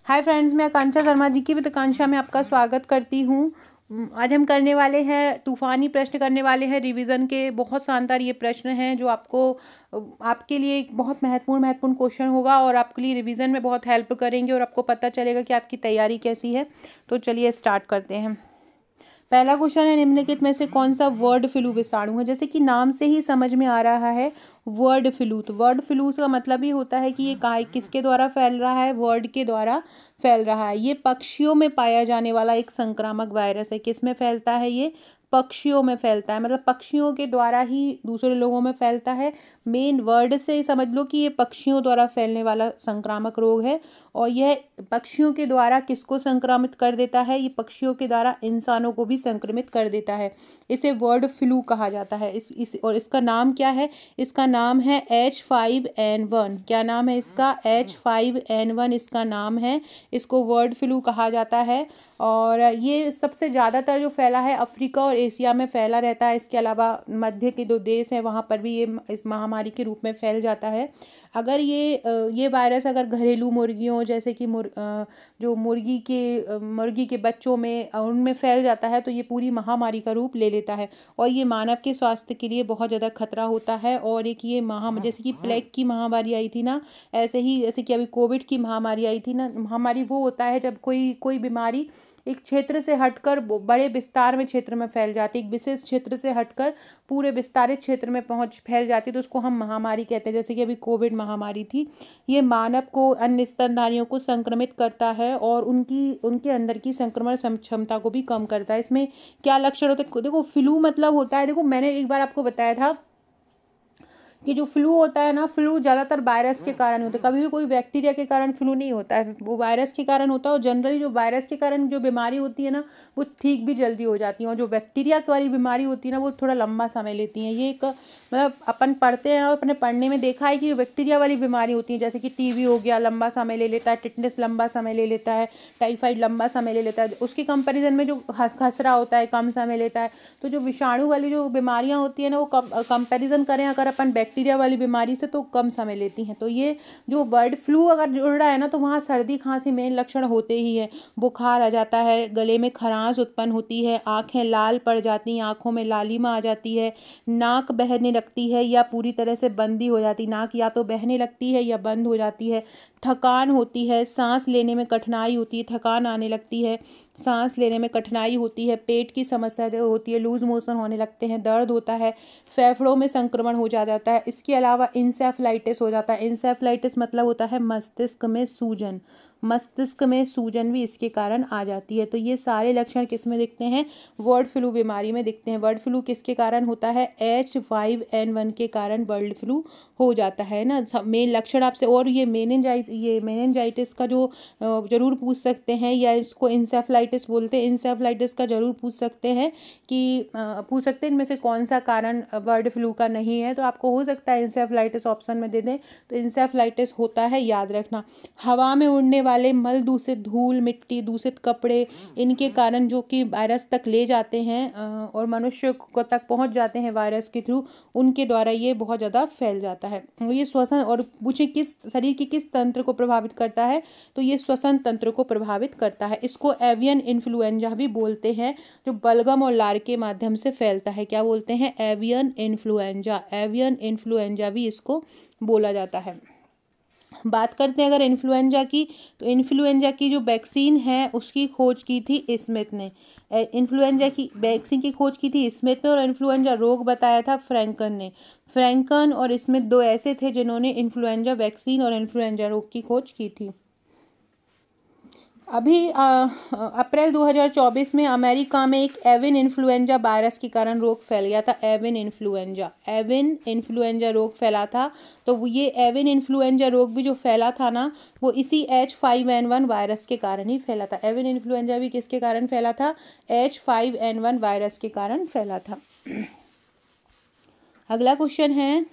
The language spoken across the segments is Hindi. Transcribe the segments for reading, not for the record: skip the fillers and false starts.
हाय फ्रेंड्स, मैं आकांक्षा शर्मा जी की विद आकांक्षा में आपका स्वागत करती हूँ। आज हम करने वाले हैं तूफानी प्रश्न करने वाले हैं रिवीजन के। बहुत शानदार ये प्रश्न हैं जो आपके लिए एक बहुत महत्वपूर्ण क्वेश्चन होगा और आपके लिए रिवीजन में बहुत हेल्प करेंगे और आपको पता चलेगा कि आपकी तैयारी कैसी है। तो चलिए स्टार्ट करते हैं। पहला क्वेश्चन है, निम्नलिखित में से कौन सा वर्ड फ्लू विषाणु है। जैसे कि नाम से ही समझ में आ रहा है वर्ड फ्लू, तो वर्ड फ्लू का मतलब ही होता है कि ये किसके द्वारा फैल रहा है, वर्ड के द्वारा फैल रहा है। ये पक्षियों में पाया जाने वाला एक संक्रामक वायरस है। किस में फैलता है ये? पक्षियों में फैलता है, मतलब पक्षियों के द्वारा ही दूसरे लोगों में फैलता है। मेन वर्ड से समझ लो कि ये पक्षियों द्वारा फैलने वाला संक्रामक रोग है। और यह पक्षियों के द्वारा किसको संक्रमित कर देता है? ये पक्षियों के द्वारा इंसानों को भी संक्रमित कर देता है। इसे वर्ड फ्लू कहा जाता है। और इसका नाम क्या है? इसका नाम है H5N1। क्या नाम है इसका? H5N1 इसका नाम है। इसको वर्ड फ्लू कहा जाता है और ये सबसे ज़्यादातर जो फैला है अफ्रीका और एशिया में फैला रहता है। इसके अलावा मध्य के जो देश हैं वहाँ पर भी ये इस महामारी के रूप में फैल जाता है। अगर ये वायरस अगर घरेलू मुर्गियों जैसे कि जो मुर्गी के बच्चों में उनमें फैल जाता है तो ये पूरी महामारी का रूप ले लेता है और ये मानव के स्वास्थ्य के लिए बहुत ज़्यादा खतरा होता है। और एक ये जैसे कि प्लेग की महामारी आई थी ना, ऐसे ही जैसे कि अभी कोविड की महामारी आई थी ना। महामारी वो होता है जब कोई बीमारी एक क्षेत्र से हटकर बड़े विस्तार में क्षेत्र में फैल जाती है। एक विशेष क्षेत्र से हटकर पूरे विस्तारित क्षेत्र में फैल जाती है तो उसको हम महामारी कहते हैं। जैसे कि अभी कोविड महामारी थी, ये मानव को, अन्य स्तनधारियों को संक्रमित करता है और उनके अंदर की संक्रमण क्षमता को भी कम करता है। इसमें क्या लक्षण होते हैं? देखो, फ्लू मतलब होता है, देखो मैंने एक बार आपको बताया था कि जो फ्लू होता है ना, फ्लू ज़्यादातर वायरस के कारण होता है। कभी भी कोई बैक्टीरिया के कारण फ्लू नहीं होता है, वो वायरस के कारण होता है। और जनरली जो वायरस के कारण जो बीमारी होती है ना, वो ठीक भी जल्दी हो जाती है। और जो बैक्टीरिया वाली बीमारी होती है ना, वो थोड़ा लंबा समय लेती है। ये एक मतलब अपन पढ़ते हैं और अपने पढ़ने में देखा है कि बैक्टीरिया वाली बीमारी होती है, जैसे कि टीबी हो गया, लंबा समय ले लेता है। टिटनेस लंबा समय ले लेता है। टाइफाइड लंबा समय ले लेता है। उसके कंपेरिजन में जो खसरा होता है कम समय लेता है। तो जो विषाणु वाली जो बीमारियां होती है ना, वो कंपेरिजन करें अगर अपन बैक्टीरिया वाली बीमारी से तो कम समय लेती हैं। तो ये जो बर्ड फ्लू अगर जुड़ रहा है ना, तो वहाँ सर्दी खांसी मेन लक्षण होते ही है। बुखार आ जाता है, गले में खरांश उत्पन्न होती है, आंखें लाल पड़ जाती हैं, आंखों में लालिमा आ जाती है, नाक बहने लगती है या पूरी तरह से बंदी हो जाती, नाक या तो बहने लगती है या बंद हो जाती है, थकान होती है, सांस लेने में कठिनाई होती है, थकान आने लगती है, सांस लेने में कठिनाई होती है, पेट की समस्या जो होती है, लूज मोशन होने लगते हैं, दर्द होता है, फेफड़ों में संक्रमण हो जाता है। इसके अलावा इंसेफ्लाइटिस हो जाता है। इंसेफ्लाइटिस मतलब होता है मस्तिष्क में सूजन। मस्तिष्क में सूजन भी इसके कारण आ जाती है। तो ये सारे लक्षण किस में दिखते हैं? बर्ड फ्लू बीमारी में दिखते हैं। बर्ड फ्लू किसके कारण होता है? H5N1 के कारण बर्ड फ्लू हो जाता है ना। मेन लक्षण आपसे, और ये मेनिनजाइटिस का जो जरूर पूछ सकते हैं, या इसको इंसेफ्लाइटिस बोलते हैं, इंसेफ्लाइटिस का जरूर पूछ सकते हैं कि पूछ सकते हैं इनमें से कौन सा कारण बर्ड फ्लू का नहीं है। तो आपको हो सकता है इंसेफ्लाइटिस ऑप्शन में दे दें, तो इंसेफ्लाइटिस होता है, याद रखना। हवा में उड़ने वाले मल दूषित, धूल मिट्टी, दूषित कपड़े, इनके कारण जो कि वायरस तक ले जाते हैं और मनुष्य को तक पहुंच जाते हैं वायरस के थ्रू, उनके द्वारा ये बहुत ज़्यादा फैल जाता है। ये श्वसन, और पूछे किस शरीर की किस तंत्र को प्रभावित करता है, तो ये श्वसन तंत्र को प्रभावित करता है। इसको एवियन इन्फ्लुएंजा भी बोलते हैं, जो बलगम और लार के माध्यम से फैलता है। क्या बोलते हैं? Avian influenza. एवियन इन्फ्लुएंजा भी इसको बोला जाता है। बात करते हैं अगर इन्फ्लुएंजा की, तो इन्फ्लुएंजा की जो वैक्सीन है उसकी खोज की थी स्मिथ ने। इन्फ्लुएंजा की वैक्सीन की खोज की थी स्मिथ ने और इन्फ्लुएंजा रोग बताया था फ्रैंकन ने। फ्रैंकन और स्मिथ दो ऐसे थे जिन्होंने इन्फ्लुएंजा वैक्सीन और इन्फ्लुएंजा रोग की खोज की थी। अभी अप्रैल 2024 में अमेरिका में एक एविन इन्फ्लुएंजा वायरस के कारण रोग फैल गया था। एविन इन्फ्लुएंजा रोग फैला था। तो ये एविन इन्फ्लुएंजा रोग भी जो फैला था ना, वो इसी H5N1 वायरस के कारण ही फैला था। एविन इन्फ्लुएंजा भी किसके कारण फैला था? H5N1 वायरस के कारण फैला था। अगला क्वेश्चन है,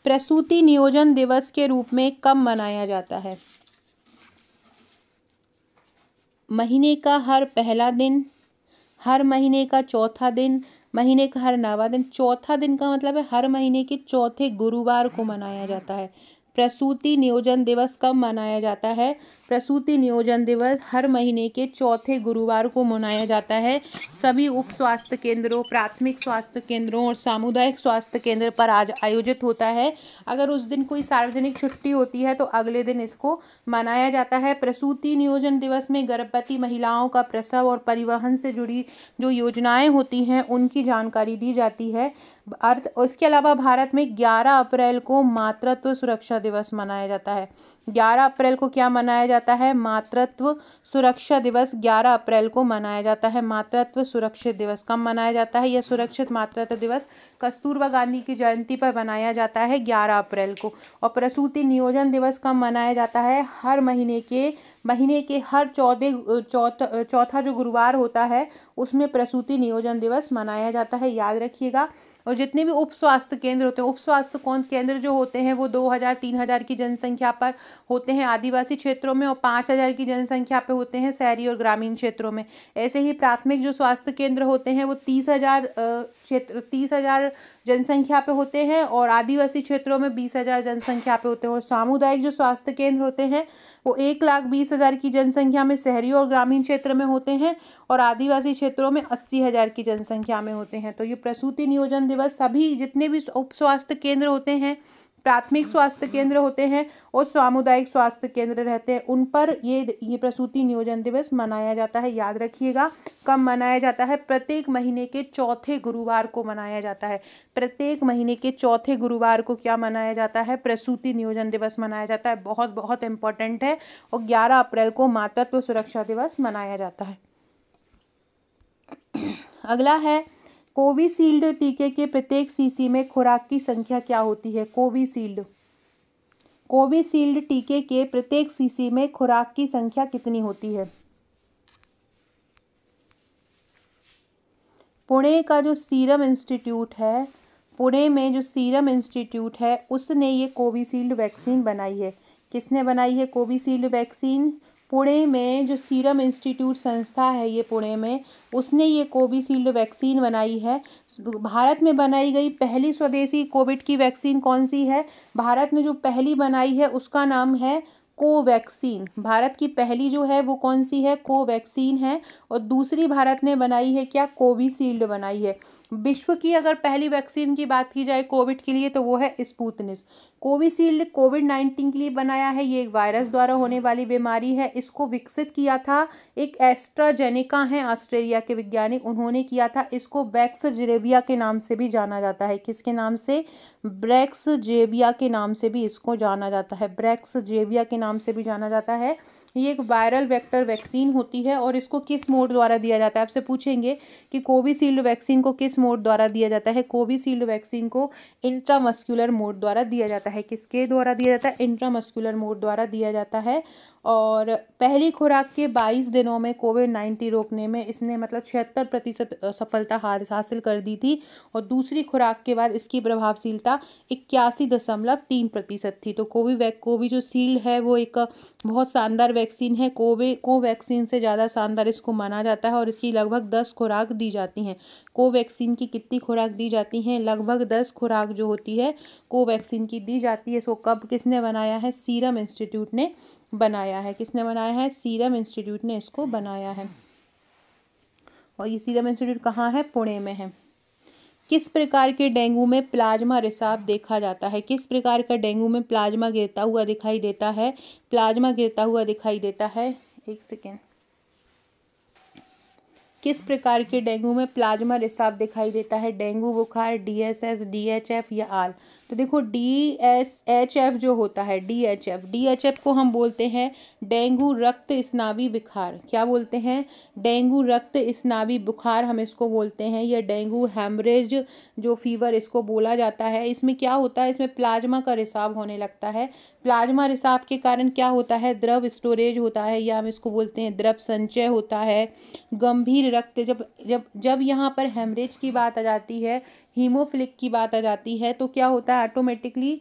प्रसूति नियोजन दिवस के रूप में कब मनाया जाता है? महीने का हर पहला दिन, हर महीने का चौथा दिन, महीने का हर 9वां दिन। चौथा दिन का मतलब है हर महीने के चौथे गुरुवार को मनाया जाता है। प्रसूति नियोजन दिवस कब मनाया जाता है? प्रसूति नियोजन दिवस हर महीने के चौथे गुरुवार को मनाया जाता है। सभी उप स्वास्थ्य केंद्रों, प्राथमिक स्वास्थ्य केंद्रों और सामुदायिक स्वास्थ्य केंद्र पर आज आयोजित होता है। अगर उस दिन कोई सार्वजनिक छुट्टी होती है तो अगले दिन इसको मनाया जाता है। प्रसूति नियोजन दिवस में गर्भवती महिलाओं का प्रसव और परिवहन से जुड़ी जो योजनाएं होती हैं उनकी जानकारी दी जाती है। इसके अलावा भारत में 11 अप्रैल को मातृत्व सुरक्षा दिवस मनाया जाता है। 11 अप्रैल को क्या मनाया जाता है? मातृत्व सुरक्षा दिवस 11 अप्रैल को मनाया जाता है। मातृत्व सुरक्षित दिवस कब मनाया जाता है? यह सुरक्षित मातृत्व दिवस कस्तूरबा गांधी की जयंती पर मनाया जाता है 11 अप्रैल को। और प्रसूति नियोजन दिवस कब मनाया जाता है? हर महीने के हर चौथा जो गुरुवार होता है उसमें प्रसूति नियोजन दिवस मनाया जाता है, याद रखिएगा। और जितने भी उप स्वास्थ्य केंद्र होते हैं, उप स्वास्थ्य केंद्र जो होते हैं वो 2000-3000 की जनसंख्या पर होते हैं आदिवासी क्षेत्रों में, और 5000 की जनसंख्या पे होते हैं शहरी और ग्रामीण क्षेत्रों में। ऐसे ही प्राथमिक जो स्वास्थ्य केंद्र होते हैं वो 30,000 जनसंख्या पे होते हैं, और आदिवासी क्षेत्रों में 20,000 जनसंख्या पे होते हैं। और सामुदायिक जो स्वास्थ्य केंद्र होते हैं वो 1,20,000 की जनसंख्या में शहरी और ग्रामीण क्षेत्र में होते हैं, और आदिवासी क्षेत्रों में 80,000 की जनसंख्या में होते हैं। तो ये प्रसूति नियोजन दिवस सभी जितने भी उप स्वास्थ्य केंद्र होते हैं, प्राथमिक स्वास्थ्य केंद्र होते हैं और सामुदायिक स्वास्थ्य केंद्र रहते हैं, उन पर ये प्रसूति नियोजन दिवस मनाया जाता है, याद रखिएगा। कब मनाया जाता है? प्रत्येक महीने के चौथे गुरुवार को मनाया जाता है। प्रत्येक महीने के चौथे गुरुवार को क्या मनाया जाता है? प्रसूति नियोजन दिवस मनाया जाता है। बहुत बहुत इंपॉर्टेंट है। और 11 अप्रैल को मातृत्व सुरक्षा दिवस मनाया जाता है। अगला है कोविशील्ड टीके के प्रत्येक सीसी में खुराक की संख्या क्या होती है? कोविशील्ड टीके के प्रत्येक सीसी में खुराक की संख्या कितनी होती है? पुणे का जो सीरम इंस्टीट्यूट है, पुणे में जो सीरम इंस्टीट्यूट है उसने ये कोविशील्ड वैक्सीन बनाई है। किसने बनाई है कोविशील्ड वैक्सीन? पुणे में जो सीरम इंस्टीट्यूट संस्था है ये पुणे में, उसने ये कोविशील्ड वैक्सीन बनाई है। भारत में बनाई गई पहली स्वदेशी कोविड की वैक्सीन कौन सी है? भारत ने जो पहली बनाई है उसका नाम है कोवैक्सीन। भारत की पहली जो है वो कौन सी है? कोवैक्सीन है। और दूसरी भारत ने बनाई है क्या? कोविशील्ड बनाई है। विश्व की अगर पहली वैक्सीन की बात की जाए कोविड के लिए तो वो है स्पुतनिक। कोविशील्ड कोविड-19 के लिए बनाया है। ये एक वायरस द्वारा होने वाली बीमारी है। इसको विकसित किया था एक एस्ट्राजेनेका है ऑस्ट्रेलिया के वैज्ञानिक, उन्होंने किया था। इसको ब्रैक्सजेविया के नाम से भी जाना जाता है। किसके नाम से? ब्रैक्सजेविया के नाम से भी इसको जाना जाता है। ब्रैक्सजेविया के नाम से भी जाना जाता है। ये एक वायरल वेक्टर वैक्सीन होती है। और इसको किस मोड द्वारा दिया जाता है? आपसे पूछेंगे कि कोविशील्ड वैक्सीन को किस मोड द्वारा दिया जाता है? कोविशील्ड वैक्सीन को इंट्रामस्कुलर मोड द्वारा दिया जाता है। किसके द्वारा दिया जाता है? इंट्रामस्कुलर मोड द्वारा दिया जाता है। और पहली खुराक के 22 दिनों में कोविड-19 रोकने में इसने मतलब 76% सफलता हासिल कर दी थी। और दूसरी खुराक के बाद इसकी प्रभावशीलता 81.3% थी। तो कोविशील्ड है वो एक बहुत शानदार वैक्सीन है। कोवैक्सीन से ज़्यादा शानदार इसको माना जाता है। और इसकी लगभग 10 खुराक दी जाती हैं। कोवैक्सीन की कितनी खुराक दी जाती हैं? लगभग 10 खुराक जो होती है कोवैक्सीन की दी जाती है। इसको कब किसने बनाया है? सीरम इंस्टीट्यूट ने बनाया है। किसने बनाया है? सीरम इंस्टीट्यूट ने इसको बनाया है। और ये सीरम इंस्टीट्यूट कहाँ है? पुणे में है। किस प्रकार के डेंगू में प्लाज्मा रिसाव देखा जाता है? किस प्रकार का डेंगू में प्लाज्मा गिरता हुआ दिखाई देता है? प्लाज्मा गिरता हुआ दिखाई देता है। एक सेकेंड। किस प्रकार के डेंगू में प्लाज्मा रिसाव दिखाई देता है? डेंगू बुखार, DSS, DHF या आल? तो देखो DSHF जो होता है, DHF को हम बोलते हैं डेंगू रक्त स्नावी बुखार। क्या बोलते हैं? डेंगू रक्त स्नावी बुखार हम इसको बोलते हैं। या डेंगू हैमरेज जो फीवर इसको बोला जाता है। इसमें क्या होता है? इसमें प्लाज्मा का रिसाव होने लगता है। प्लाज्मा रिसाव के कारण क्या होता है? द्रव स्टोरेज होता है, या हम इसको बोलते हैं द्रव संचय होता है। गंभीर रक्त जब यहाँ पर हेमरेज की बात आ जाती है, हीमोफिलिक की बात आ जाती है तो क्या होता है, ऑटोमेटिकली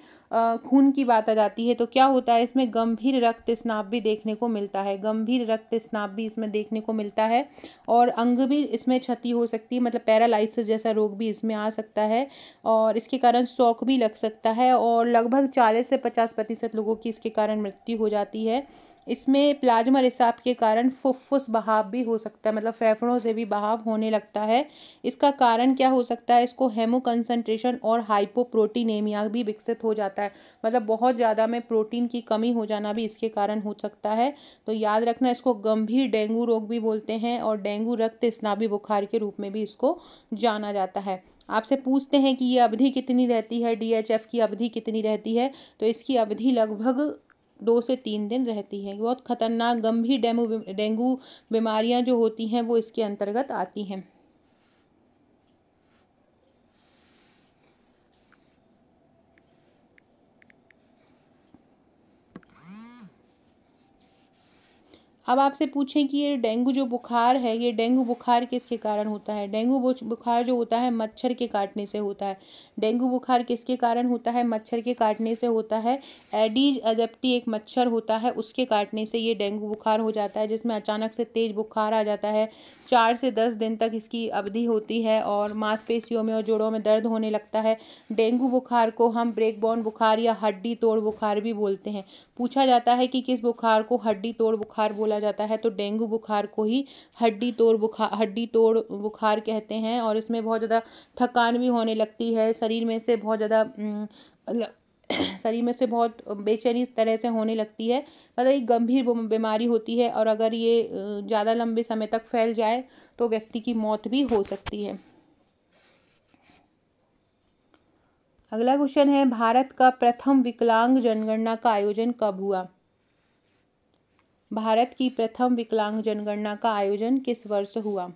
खून की बात आ जाती है तो क्या होता है, इसमें गंभीर रक्तस्राव भी देखने को मिलता है, गंभीर रक्तस्राव भी इसमें देखने को मिलता है। और अंग भी इसमें क्षति हो सकती है, मतलब पैरालाइसिस जैसा रोग भी इसमें आ सकता है और इसके कारण शॉक भी लग सकता है और लगभग 40 से 50% लोगों की इसके कारण मृत्यु हो जाती है। इसमें प्लाज्मा रिसाव के कारण फुफ्फुस बहाव भी हो सकता है, मतलब फेफड़ों से भी बहाव होने लगता है। इसका कारण क्या हो सकता है, इसको हेमो कंसंट्रेशन और हाइपोप्रोटीनेमिया भी विकसित हो जाता है, मतलब बहुत ज़्यादा में प्रोटीन की कमी हो जाना भी इसके कारण हो सकता है। तो याद रखना, इसको गंभीर डेंगू रोग भी बोलते हैं और डेंगू रक्तस्रावी बुखार के रूप में भी इसको जाना जाता है। आपसे पूछते हैं कि ये अवधि कितनी रहती है, DHF की अवधि कितनी रहती है, तो इसकी अवधि लगभग 2 से 3 दिन रहती है। बहुत खतरनाक गंभीर डेंगू बीमारियां जो होती हैं वो इसके अंतर्गत आती हैं। अब आपसे पूछें कि ये डेंगू जो बुखार है, ये डेंगू बुखार किसके कारण होता है। डेंगू बुखार जो होता है मच्छर के काटने से होता है। डेंगू बुखार किसके कारण होता है, मच्छर के काटने से होता है। एडीज एजिप्टी एक मच्छर होता है, उसके काटने से ये डेंगू बुखार हो जाता है, जिसमें अचानक से तेज बुखार आ जाता है। 4 से 10 दिन तक इसकी अवधि होती है और मांसपेशियों में और जोड़ों में दर्द होने लगता है। डेंगू बुखार को हम ब्रेक बोन बुखार या हड्डी तोड़ बुखार भी बोलते हैं। पूछा जाता है कि किस बुखार को हड्डी तोड़ बुखार बोला जाता है, तो डेंगू बुखार को ही हड्डी तोड़ बुखार कहते हैं। और इसमें बहुत ज़्यादा थकान भी होने लगती है, शरीर में से बहुत ज़्यादा शरीर में से बहुत बेचैनी इस तरह से होने लगती है, मतलब एक गंभीर बीमारी होती है और अगर ये ज़्यादा लंबे समय तक फैल जाए तो व्यक्ति की मौत भी हो सकती है। अगला क्वेश्चन है, भारत का प्रथम विकलांग जनगणना का आयोजन कब हुआ। भारत की प्रथम विकलांग जनगणना का आयोजन किस वर्ष हुआ।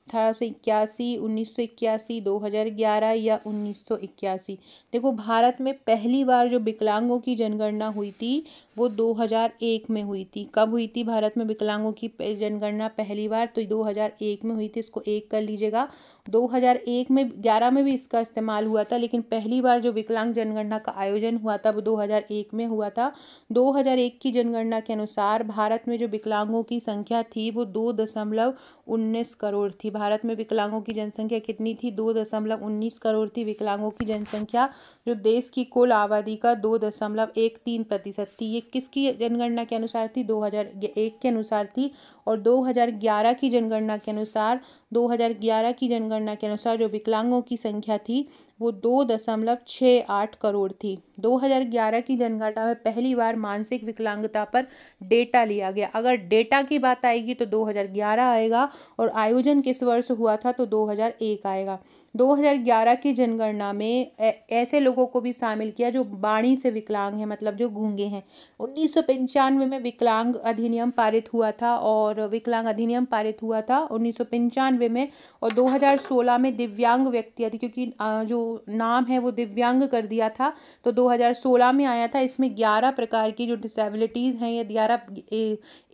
1881, 1981, 2011 या 1981। देखो, भारत में पहली बार जो विकलांगों की जनगणना हुई थी वो 2001 में हुई थी। कब हुई थी भारत में विकलांगों की जनगणना पहली बार, तो 2001 में हुई थी, इसको 1 कर लीजिएगा। 2001 में 11 में भी इसका इस्तेमाल हुआ था, लेकिन पहली बार जो विकलांग जनगणना का आयोजन हुआ था वो 2001 में हुआ था। 2001 की जनगणना के अनुसार भारत में जो विकलांगों की संख्या थी वो 2.19 करोड़ थी। भारत में विकलांगों की जनसंख्या कितनी थी, 2.19 करोड़ थी विकलांगों की जनसंख्या, जो देश की कुल आबादी का 2.13% थी। ये किसकी जनगणना के अनुसार थी, 2001 के अनुसार थी। और 2011 की जनगणना के अनुसार 2011 की जनगणना के अनुसार जो विकलांगों की संख्या थी वो 2.68 करोड़ थी। 2011 की जनगणना में पहली बार मानसिक विकलांगता पर डेटा लिया गया। अगर डेटा की बात आएगी तो 2011 आएगा और आयोजन किस वर्ष हुआ था तो 2001 आएगा। 2011 की जनगणना में ऐसे लोगों को भी शामिल किया जो वाणी से विकलांग हैं, मतलब जो गूंगे हैं। 1995 में विकलांग अधिनियम पारित हुआ था और विकलांग अधिनियम पारित हुआ था 1995 में। और 2016 में दिव्यांग व्यक्ति आदि, क्योंकि जो नाम है वो दिव्यांग कर दिया था, तो 2016 में आया था। इसमें 11 प्रकार की जो डिसेबिलिटीज़ हैं या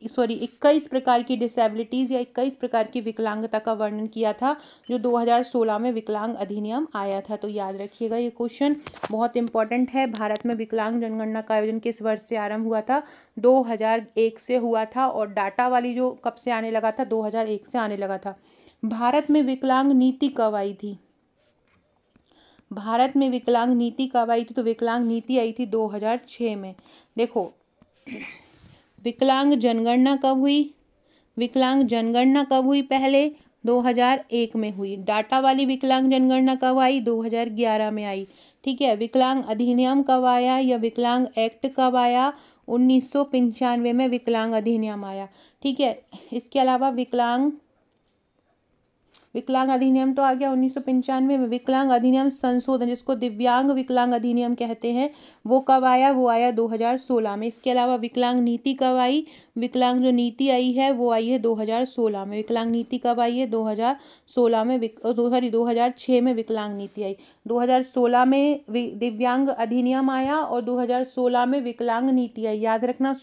21 प्रकार की डिसेबिलिटीज़ या 21 प्रकार की विकलांगता का वर्णन किया था जो 2016 में विकलांग अधिनियम आया था। तो याद रखिएगा, ये क्वेश्चन बहुत इंपॉर्टेंट है। भारत में विकलांग जनगणना का आयोजन किस वर्ष से आरंभ हुआ था, 2001 से हुआ था। और डाटा वाली जो कब से आने लगा था, 2001 से आने लगा था। भारत में विकलांग नीति कब आई थी, भारत में विकलांग नीति कब आई थी, तो विकलांग नीति आई थी 2006 में। देखो, विकलांग जनगणना कब हुई, विकलांग जनगणना कब हुई, पहले 2001 में हुई। डाटा वाली विकलांग जनगणना कब आई, 2011 में आई। ठीक है, विकलांग अधिनियम कब आया या विकलांग एक्ट कब आया, 1995 में विकलांग अधिनियम आया। ठीक है, इसके अलावा विकलांग अधिनियम तो आ गया 1995 में। विकलांग अधिनियम संशोधन, जिसको दिव्यांग विकलांग अधिनियम कहते हैं, वो कब आया, वो आया 2016 में। इसके अलावा विकलांग नीति कब आई, विकलांग जो नीति आई है वो आई है 2016 में। विकलांग नीति कब आई है, 2016 में 2006 में विकलांग नीति आई। 2016 में दिव्यांग अधिनियम आया और 2016 में विकलांग नीति आई। याद रखना,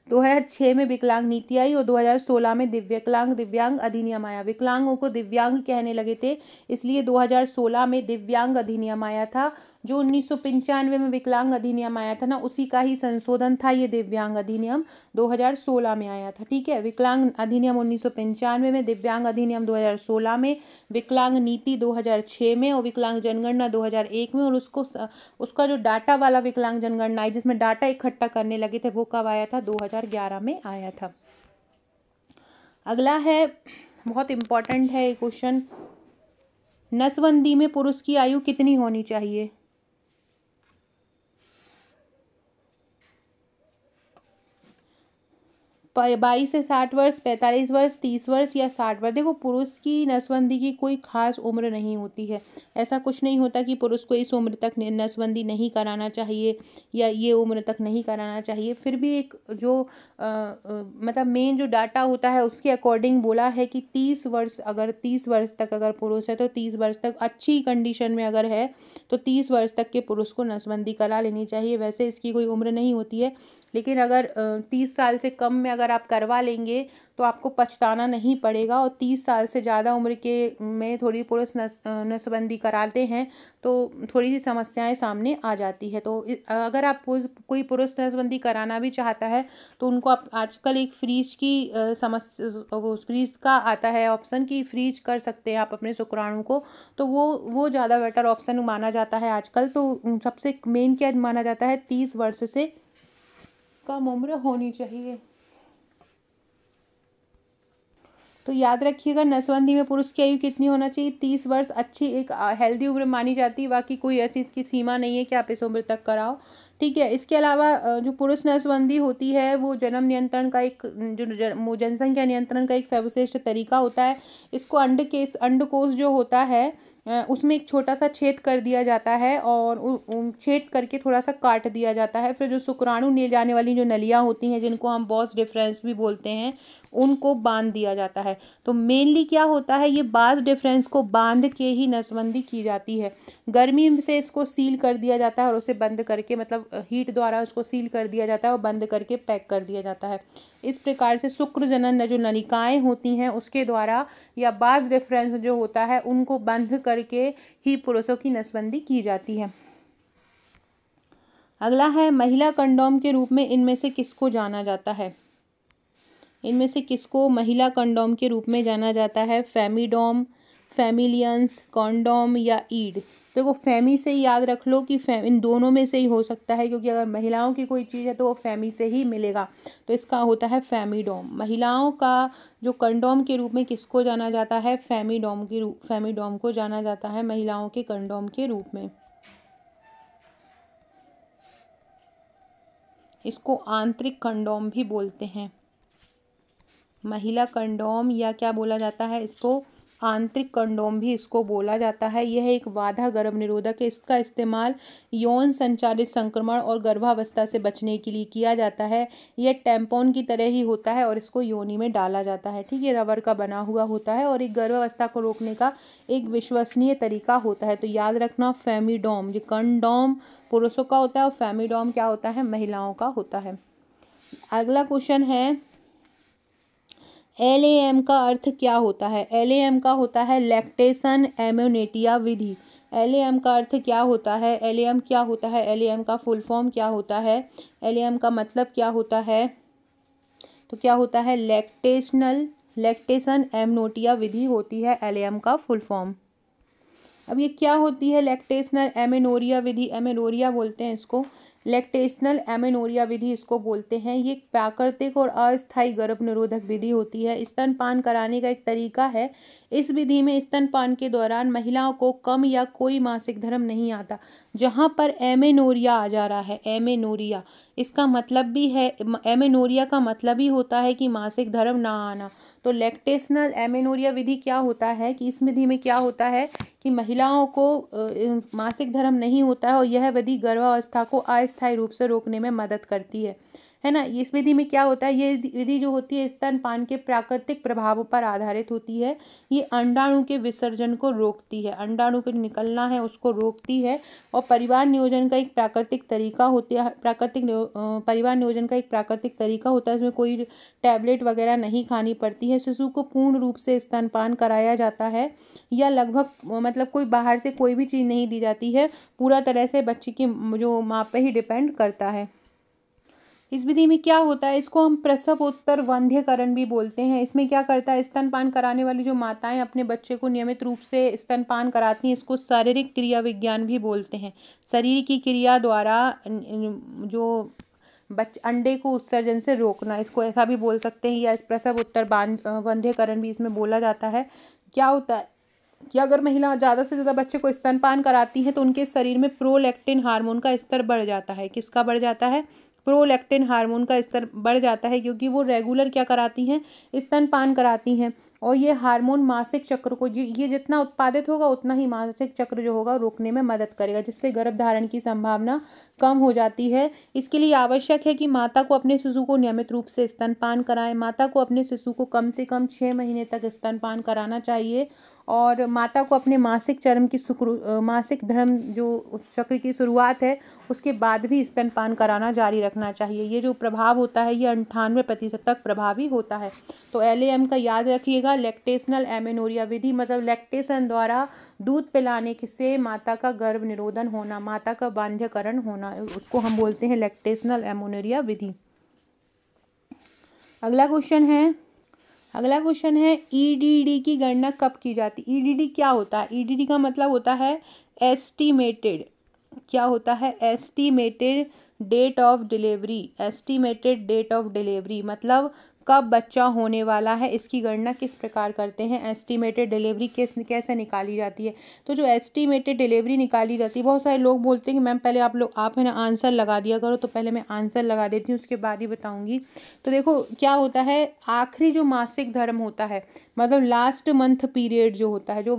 2006 में विकलांग नीति आई और 2016 में दिव्यांग अधिनियम आया। विकलांग विकलांगों को दिव्यांग कहने लगे थे, इसलिए 2016 में दिव्यांग अधिनियम आया था। जो 1995 में विकलांग अधिनियम आया था ना, उसी का ही संशोधन था ये दिव्यांग अधिनियम, 2016 में आया था। ठीक है, विकलांग अधिनियम 1995 में, दिव्यांग अधिनियम 2016 में, विकलांग नीति 2006 में और विकलांग जनगणना 2001 में। और उसका जो डाटा वाला विकलांग जनगणना है जिसमें डाटा इकट्ठा करने लगे थे, वो कब आया था? 2011 में आया था। अगला है, बहुत इंपॉर्टेंट है ये क्वेश्चन, नसबंदी में पुरुष की आयु कितनी होनी चाहिए? 22 से 60 वर्ष, 45 वर्ष, 30 वर्ष या 60 वर्ष। देखो, पुरुष की नसबंदी की कोई खास उम्र नहीं होती है। ऐसा कुछ नहीं होता कि पुरुष को इस उम्र तक नसबंदी नहीं कराना चाहिए या ये उम्र तक नहीं कराना चाहिए। फिर भी एक जो मतलब मेन जो डाटा होता है उसके अकॉर्डिंग बोला है कि 30 वर्ष, अगर 30 वर्ष तक अगर पुरुष है तो 30 वर्ष तक अच्छी कंडीशन में अगर है तो 30 वर्ष तक के पुरुष को नसबंदी करा लेनी चाहिए। वैसे इसकी कोई उम्र नहीं होती है, लेकिन अगर 30 साल से कम में अगर आप करवा लेंगे तो आपको पछताना नहीं पड़ेगा। और 30 साल से ज़्यादा उम्र के में थोड़ी पुरुष नसबंदी कराते हैं तो थोड़ी सी समस्याएं सामने आ जाती है। तो अगर आप कोई पुरुष नसबंदी कराना भी चाहता है तो उनको आप आजकल एक फ्रीज की समस्या, वो फ्रीज का आता है ऑप्शन कि फ्रीज कर सकते हैं आप अपने शुक्राणु को, तो वो ज़्यादा बेटर ऑप्शन माना जाता है आजकल। तो सबसे मेन क्या माना जाता है, 30 वर्ष से कम उम्र होनी चाहिए। तो याद रखिएगा, नसबंदी में पुरुष की आयु कितनी होना चाहिए? 30 वर्ष अच्छी एक हेल्दी उम्र मानी जाती है। बाकी कोई ऐसी इसकी सीमा नहीं है कि आप इस उम्र तक कराओ। ठीक है, इसके अलावा जो पुरुष नसबंदी होती है वो जन्म नियंत्रण का एक जो जनसंख्या नियंत्रण का एक सर्वश्रेष्ठ तरीका होता है। इसको अंडकोश जो होता है उसमें एक छोटा सा छेद कर दिया जाता है और छेद करके थोड़ा सा काट दिया जाता है। फिर जो शुक्राणु ले जाने वाली जो नलियाँ होती हैं जिनको हम बॉस डिफरेंस भी बोलते हैं, उनको बांध दिया जाता है। तो मेनली क्या होता है, ये बास डिफरेंस को बांध के ही नसबंदी की जाती है। गर्मी से इसको सील कर दिया जाता है और उसे बंद करके, मतलब हीट द्वारा उसको सील कर दिया जाता है और बंद करके पैक कर दिया जाता है। इस प्रकार से शुक्र जनन जो नलिकाएं होती हैं उसके द्वारा या बास डिफरेंस जो होता है उनको बंद करके ही पुरुषों की नसबंदी की जाती है। अगला है, महिला कंडोम के रूप में इनमें से किसको जाना जाता है? इनमें से किसको महिला कंडोम के रूप में जाना जाता है? फेमिडोम, फेमिलियंस, कॉन्डोम या ईड? देखो, फेमी से ही याद रख लो कि इन दोनों में से ही हो सकता है, क्योंकि अगर महिलाओं की कोई चीज़ है तो वो फेमी से ही मिलेगा। तो इसका होता है फेमिडोम। महिलाओं का जो कंडोम के रूप में किसको जाना जाता है? फेमिडोम को जाना जाता है महिलाओं के कंडोम के रूप में। इसको आंतरिक कंडोम भी बोलते हैं। महिला कंडोम या क्या बोला जाता है इसको? आंतरिक कंडोम भी इसको बोला जाता है। यह एक बाधा गर्भ निरोधक है। इसका इस्तेमाल यौन संचालित संक्रमण और गर्भावस्था से बचने के लिए किया जाता है। यह टैम्पॉन की तरह ही होता है और इसको योनि में डाला जाता है। ठीक है, रबर का बना हुआ होता है और एक गर्भावस्था को रोकने का एक विश्वसनीय तरीका होता है। तो याद रखना, फेमिडोम, जो कंडोम पुरुषों का होता है और फेमिडोम क्या होता है? महिलाओं का होता है। अगला क्वेश्चन है, LAM का अर्थ क्या होता है? LAM का होता है लैक्टेशन एम्यूनेटिया विधि। LAM का अर्थ क्या होता है? LAM क्या होता है? LAM का फुल फॉर्म क्या होता है? LAM का मतलब क्या होता है? तो क्या होता है? लैक्टेशन एम्यूनेटिया विधि होती है LAM का फुल फॉर्म। अब ये क्या होती है लैक्टेशनल एमेनोरिया विधि? एमेनोरिया बोलते हैं इसको, लैक्टेशनल एमेनोरिया विधि इसको बोलते हैं। ये प्राकृतिक और अस्थायी गर्भ निरोधक विधि होती है। स्तनपान कराने का एक तरीका है। इस विधि में स्तनपान के दौरान महिलाओं को कम या कोई मासिक धर्म नहीं आता। जहाँ पर एमेनोरिया आ जा रहा है, एमेनोरिया, इसका मतलब भी है, एमेनोरिया का मतलब ही होता है कि मासिक धर्म ना आना। तो लैक्टेशनल एमेनोरिया विधि क्या होता है कि इस विधि में क्या होता है कि महिलाओं को मासिक धर्म नहीं होता है और यह विधि गर्भावस्था को अस्थायी रूप से रोकने में मदद करती है। है ना। इस विधि में क्या होता है, ये विधि जो होती है स्तनपान के प्राकृतिक प्रभावों पर आधारित होती है। ये अंडाणु के विसर्जन को रोकती है, अंडाणु के निकलना है उसको रोकती है। और परिवार नियोजन का एक प्राकृतिक तरीका होता है, परिवार नियोजन का एक प्राकृतिक तरीका होता है। इसमें कोई टैबलेट वगैरह नहीं खानी पड़ती है। शिशु को पूर्ण रूप से स्तनपान कराया जाता है, या लगभग मतलब कोई बाहर से कोई भी चीज़ नहीं दी जाती है, पूरा तरह से बच्चे की जो माँ पे ही डिपेंड करता है। इस विधि में क्या होता है, इसको हम प्रसवोत्तर वंध्यकरण भी बोलते हैं। इसमें क्या करता है, स्तनपान कराने वाली जो माताएं अपने बच्चे को नियमित रूप से स्तनपान कराती हैं, इसको शारीरिक क्रिया विज्ञान भी बोलते हैं। शरीर की क्रिया द्वारा जो अंडे को उत्सर्जन से रोकना, इसको ऐसा भी बोल सकते हैं, या प्रसव उत्तर वंध्यकरण भी इसमें बोला जाता है। क्या होता है कि अगर महिला ज़्यादा से ज़्यादा बच्चे को स्तनपान कराती हैं तो उनके शरीर में प्रोलैक्टिन हार्मोन का स्तर बढ़ जाता है। किसका बढ़ जाता है, प्रोलैक्टिन हार्मोन का स्तर बढ़ जाता है, क्योंकि वो रेगुलर क्या कराती हैं, स्तनपान कराती हैं। और ये हार्मोन मासिक चक्र को, ये जितना उत्पादित होगा उतना ही मासिक चक्र जो होगा रोकने में मदद करेगा, जिससे गर्भधारण की संभावना कम हो जाती है। इसके लिए आवश्यक है कि माता को अपने शिशु को नियमित रूप से स्तनपान कराएं। माता को अपने शिशु को कम से कम 6 महीने तक स्तनपान कराना चाहिए। और माता को अपने मासिक मासिक धर्म जो चक्र की शुरुआत है उसके बाद भी स्तनपान कराना जारी रखना चाहिए। ये जो प्रभाव होता है ये 98% तक प्रभावी होता है। तो LAM का याद रखिएगा, लैक्टेशनल एमेनोरिया विधि, मतलब लैक्टेशन द्वारा दूध पिलाने से माता का गर्भ निरोधन होना, माता का बांध्यकरण होना, उसको हम बोलते हैं लैक्टेशनल एमेनोरिया विधि। अगला क्वेश्चन है EDD की गणना कब की जाती है। EDD क्या होता है, EDD का मतलब होता है एस्टिमेटेड, क्या होता है, estimated date of delivery. Estimated date of delivery मतलब कब बच्चा होने वाला है, इसकी गणना किस प्रकार करते हैं। एस्टिमेटेड डिलीवरी कैसे निकाली जाती है। तो जो एस्टिमेटेड डिलीवरी निकाली जाती है, बहुत सारे लोग बोलते हैं कि मैम पहले आप है ना आंसर लगा दिया करो, तो पहले मैं आंसर लगा देती हूँ, उसके बाद ही बताऊँगी। तो देखो क्या होता है, आखिरी जो मासिक धर्म होता है, मतलब लास्ट मंथ पीरियड जो होता है, जो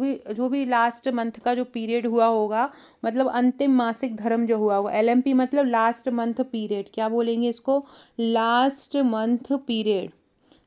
भी लास्ट मंथ का जो पीरियड हुआ होगा, मतलब अंतिम मासिक धर्म जो हुआ होगा। LMP मतलब लास्ट मंथ पीरियड, क्या बोलेंगे इसको, last month period.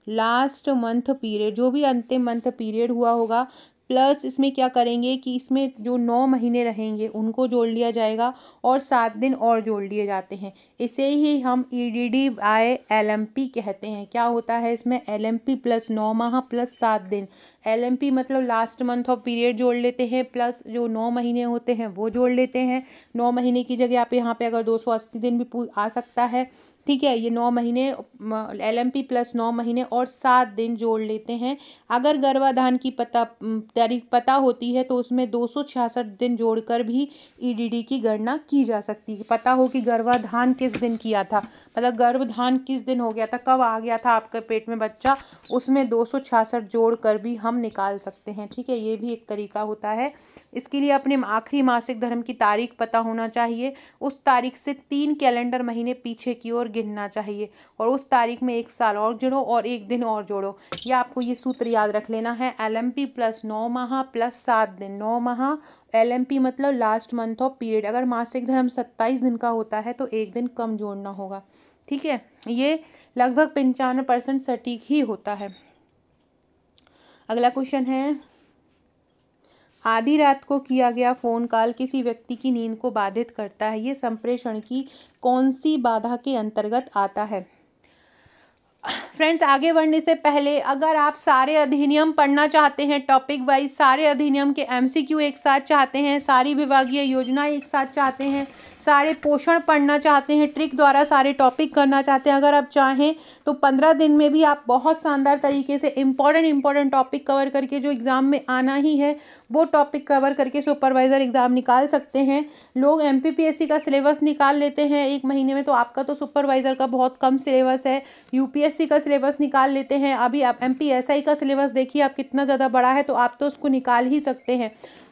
Last month period जो भी अंतिम मंथ पीरियड हुआ होगा, प्लस इसमें क्या करेंगे कि इसमें जो 9 महीने रहेंगे उनको जोड़ लिया जाएगा, और 7 दिन और जोड़ लिए जाते हैं। इसे ही हम EDD बाय LMP कहते हैं। क्या होता है इसमें, LMP प्लस 9 माह प्लस 7 दिन। LMP मतलब लास्ट मंथ ऑफ पीरियड जोड़ लेते हैं, प्लस जो 9 महीने होते हैं वो जोड़ लेते हैं। 9 महीने की जगह आप यहाँ पे अगर 280 दिन भी आ सकता है, ठीक है। ये 9 महीने LMP प्लस 9 महीने और 7 दिन जोड़ लेते हैं। अगर गर्भाधान की तारीख पता होती है तो उसमें 266 दिन जोड़कर भी EDD की गणना की जा सकती है। पता हो कि गर्भाधान किस दिन किया था, मतलब गर्भाधान किस दिन हो गया था, कब आ गया था आपके पेट में बच्चा, उसमें 266 जोड़कर भी हम निकाल सकते हैं, ठीक है। ये भी एक तरीका होता है। इसके लिए अपने आखिरी मासिक धर्म की तारीख पता होना चाहिए। उस तारीख से 3 कैलेंडर महीने पीछे की ओर गिनना चाहिए, और उस तारीख में 1 साल और जोड़ो और 1 दिन और जोड़ो। या आपको ये सूत्र याद रख लेना है, LMP प्लस 9 माह प्लस 7 दिन। 9 माह LMP मतलब लास्ट मंथ ऑफ पीरियड। अगर मासिक धर्म 27 दिन का होता है तो 1 दिन कम जोड़ना होगा, ठीक है। ये लगभग 95% सटीक ही होता है। अगला क्वेश्चन है, आधी रात को किया गया फोन कॉल किसी व्यक्ति की नींद को बाधित करता है, ये संप्रेषण की कौन सी बाधा के अंतर्गत आता है। फ्रेंड्स, आगे बढ़ने से पहले अगर आप सारे अधिनियम पढ़ना चाहते हैं, टॉपिक वाइज सारे अधिनियम के MCQ एक साथ चाहते हैं, सारी विभागीय योजना एक साथ चाहते हैं, सारे पोषण पढ़ना चाहते हैं, ट्रिक द्वारा सारे टॉपिक करना चाहते हैं, अगर आप चाहें तो 15 दिन में भी आप बहुत शानदार तरीके से इम्पॉर्टेंट टॉपिक कवर करके जो एग्ज़ाम में आना ही है वो टॉपिक कवर करके सुपरवाइज़र एग्ज़ाम निकाल सकते हैं। लोग MPPSC का सिलेबस निकाल लेते हैं 1 महीने में, तो आपका तो सुपरवाइज़र का बहुत कम सिलेबस है। UPSC का सिलेबस निकाल लेते हैं। अभी आप MPSI का सिलेबस देखिए आप कितना ज़्यादा बड़ा है, तो आप तो उसको निकाल ही सकते हैं।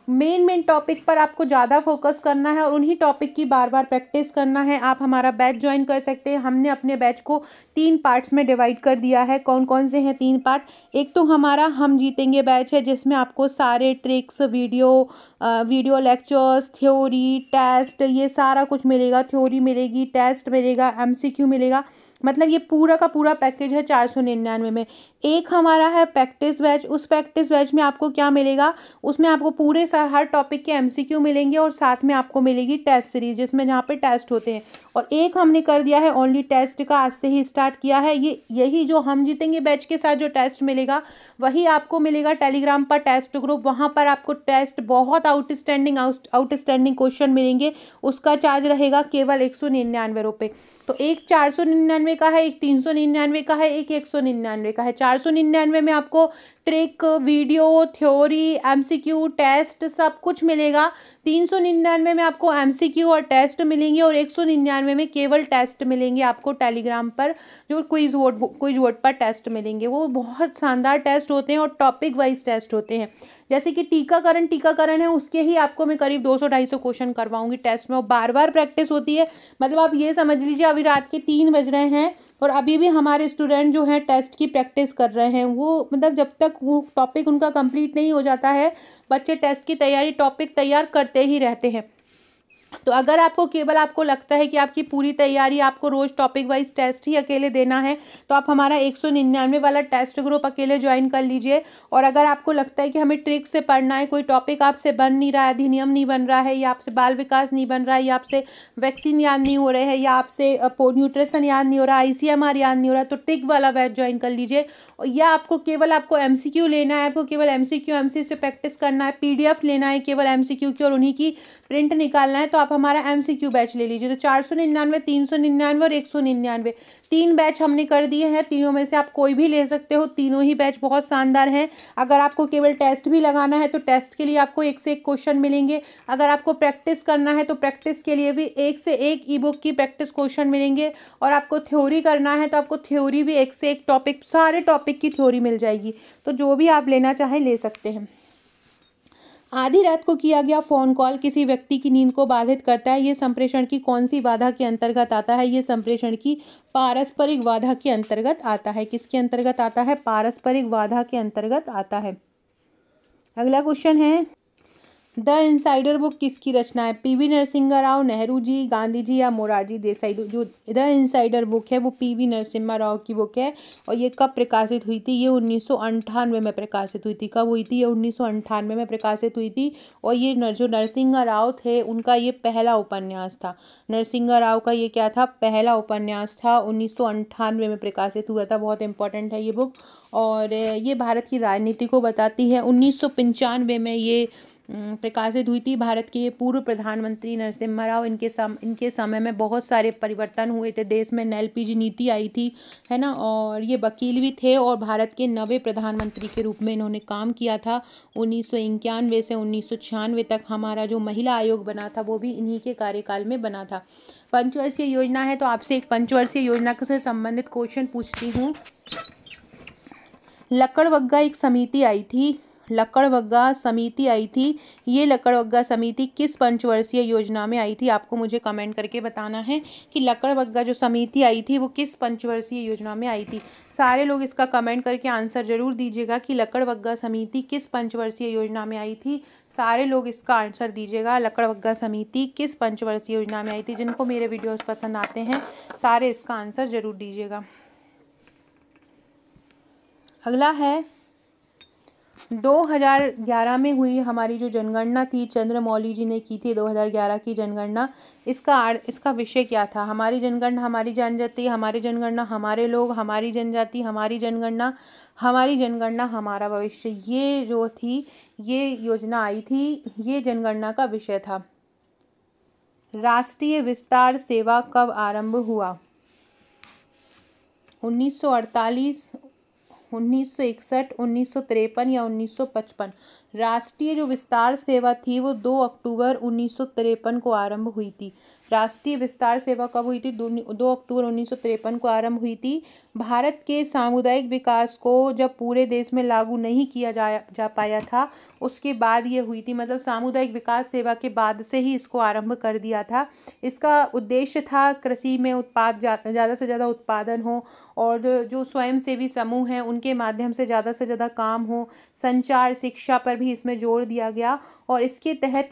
मेन टॉपिक पर आपको ज़्यादा फोकस करना है और उन्हीं टॉपिक की बार बार प्रैक्टिस करना है। आप हमारा बैच ज्वाइन कर सकते हैं। हमने अपने बैच को 3 पार्ट्स में डिवाइड कर दिया है। कौन कौन से हैं 3 पार्ट? एक तो हमारा हम जीतेंगे बैच है, जिसमें आपको सारे tricks, video lectures, theory, test, ये सारा कुछ मिलेगा। थ्योरी मिलेगी, टेस्ट मिलेगा, MCQ मिलेगा। मतलब ये पूरा का पूरा पैकेज है 499 में। एक हमारा है प्रैक्टिस बैच। उस प्रैक्टिस बैच में आपको क्या मिलेगा? उसमें आपको पूरे हर टॉपिक के MCQ मिलेंगे और साथ में आपको मिलेगी टेस्ट सीरीज, जिसमें जहाँ पे टेस्ट होते हैं। और एक हमने कर दिया है ओनली टेस्ट का, आज से ही स्टार्ट किया है। यही जो हम जीतेंगे बैच के साथ जो टेस्ट मिलेगा वही आपको मिलेगा टेलीग्राम पर टेस्ट ग्रुप। वहाँ पर आपको टेस्ट बहुत आउटस्टैंडिंग क्वेश्चन मिलेंगे। उसका चार्ज रहेगा केवल 199 रुपये। तो एक 499 का है, एक 399 का है, एक 199 का है। 499 में आपको trick, video, theory, MCQ, test सब कुछ मिलेगा। 399 में आपको MCQ और टेस्ट मिलेंगे और 199 में केवल टेस्ट मिलेंगे आपको टेलीग्राम पर, जो क्विज वोट पर टेस्ट मिलेंगे। वो बहुत शानदार टेस्ट होते हैं और टॉपिक वाइज टेस्ट होते हैं। जैसे कि टीकाकरण है, उसके ही आपको मैं करीब 200-250 क्वेश्चन करवाऊंगी टेस्ट में, और बार बार प्रैक्टिस होती है। मतलब आप ये समझ लीजिए अभी रात के 3 बज रहे हैं और अभी भी हमारे स्टूडेंट जो हैं टेस्ट की प्रैक्टिस कर रहे हैं। वो मतलब जब तक वो टॉपिक उनका कंप्लीट नहीं हो जाता है, बच्चे टेस्ट की तैयारी, टॉपिक तैयार करते ही रहते हैं। तो अगर आपको लगता है कि आपकी पूरी तैयारी आपको रोज टॉपिक वाइज टेस्ट ही अकेले देना है, तो आप हमारा 199 वाला टेस्ट ग्रुप अकेले ज्वाइन कर लीजिए। और अगर आपको लगता है कि हमें ट्रिक से पढ़ना है, कोई टॉपिक आपसे बन नहीं रहा है, अधिनियम नहीं बन रहा है, या आपसे बाल विकास नहीं बन रहा है, या आपसे वैक्सीन याद नहीं हो रहे हैं, या आपसे न्यूट्रिशन याद नहीं हो रहा, ICMR याद नहीं हो रहा, तो ट्रिक वाला बैच ज्वाइन कर लीजिए। या आपको MCQ लेना है, आपको केवल MCQ से प्रैक्टिस करना है, PDF लेना है केवल MCQ की और उन्हीं की प्रिंट निकालना है, तो आप हमारा MCQ बैच ले लीजिए। तो 499, 399 और 199 3 बैच हमने कर दिए हैं। तीनों में से आप कोई भी ले सकते हो। तीनों ही बैच बहुत शानदार हैं। अगर आपको केवल टेस्ट भी लगाना है तो टेस्ट के लिए आपको 1 से 1 क्वेश्चन मिलेंगे। अगर आपको प्रैक्टिस करना है तो प्रैक्टिस के लिए भी 1 से 1 ई-बुक की प्रैक्टिस क्वेश्चन मिलेंगे। और आपको थ्योरी करना है तो आपको थ्योरी भी 1 से 1 टॉपिक, सारे टॉपिक की थ्योरी मिल जाएगी। तो जो भी आप लेना चाहें ले सकते हैं। आधी रात को किया गया फोन कॉल किसी व्यक्ति की नींद को बाधित करता है। ये संप्रेषण की कौन सी बाधा के अंतर्गत आता है? ये संप्रेषण की पारस्परिक बाधा के अंतर्गत आता है। किसके अंतर्गत आता है? पारस्परिक बाधा के अंतर्गत आता है। अगला क्वेश्चन है, द इनसाइडर बुक किसकी रचना है? PV नरसिम्हा राव, नेहरू जी, गांधी जी या मोरारजी देसाई? जो द इनसाइडर बुक है वो PV नरसिम्हा राव की बुक है। और ये कब प्रकाशित हुई थी? ये 1998 में प्रकाशित हुई थी। कब हुई थी? ये 1998 में प्रकाशित हुई थी। और ये जो नरसिम्हा राव थे उनका ये पहला उपन्यास था। नरसिम्हा राव का ये क्या था? पहला उपन्यास था। 1998 में प्रकाशित हुआ था। बहुत इंपॉर्टेंट है ये बुक। और ये भारत की राजनीति को बताती है। 1995 में ये प्रकाशित हुई थी। भारत के ये पूर्व प्रधानमंत्री नरसिम्हा राव, इनके समय में बहुत सारे परिवर्तन हुए थे। देश में LPG नीति आई थी, है ना। और ये वकील भी थे और भारत के 9वें प्रधानमंत्री के रूप में इन्होंने काम किया था। 1991 से 1996 तक हमारा जो महिला आयोग बना था वो भी इन्हीं के कार्यकाल में बना था। पंचवर्षीय योजना है तो आपसे एक पंचवर्षीय योजना से संबंधित क्वेश्चन पूछती हूँ। लकड़बग्गा एक समिति आई थी। लकड़बग्गा समिति आई थी। ये लकड़बग्गा समिति किस पंचवर्षीय योजना में आई थी? आपको मुझे कमेंट करके बताना है कि लकड़बग्गा जो समिति आई थी वो किस पंचवर्षीय योजना में आई थी। सारे लोग इसका कमेंट करके आंसर जरूर दीजिएगा कि लकड़बग्गा समिति किस पंचवर्षीय योजना में आई थी। सारे लोग इसका आंसर दीजिएगा, लकड़बग्गा समिति किस पंचवर्षीय योजना में आई थी। जिनको मेरे वीडियोस पसंद आते हैं सारे इसका आंसर जरूर दीजिएगा। अगला है, 2011 में हुई हमारी जो जनगणना थी, चंद्रमौली जी ने की थी 2011 की जनगणना। इसका विषय क्या था? हमारी जनगणना हमारी जनजाति, हमारी जनगणना हमारे लोग, हमारी जनजाति हमारी जनगणना, हमारी जनगणना हमारा भविष्य। ये जो थी, ये योजना आई थी, ये जनगणना का विषय था। राष्ट्रीय विस्तार सेवा कब आरंभ हुआ? 1948, 1961, 1953 या 1955? राष्ट्रीय जो विस्तार सेवा थी वो 2 अक्टूबर 1953 को आरंभ हुई थी। राष्ट्रीय विस्तार सेवा कब हुई थी? 2 अक्टूबर 1953 को आरंभ हुई थी। भारत के सामुदायिक विकास को जब पूरे देश में लागू नहीं किया जा पाया था, उसके बाद ये हुई थी। मतलब सामुदायिक विकास सेवा के बाद से ही इसको आरंभ कर दिया था। इसका उद्देश्य था कृषि में ज़्यादा से ज़्यादा उत्पादन हो, और जो स्वयंसेवी समूह हैं उनके माध्यम से ज़्यादा काम हो। संचार, शिक्षा पर भी इसमें जोर दिया गया। और इसके तहत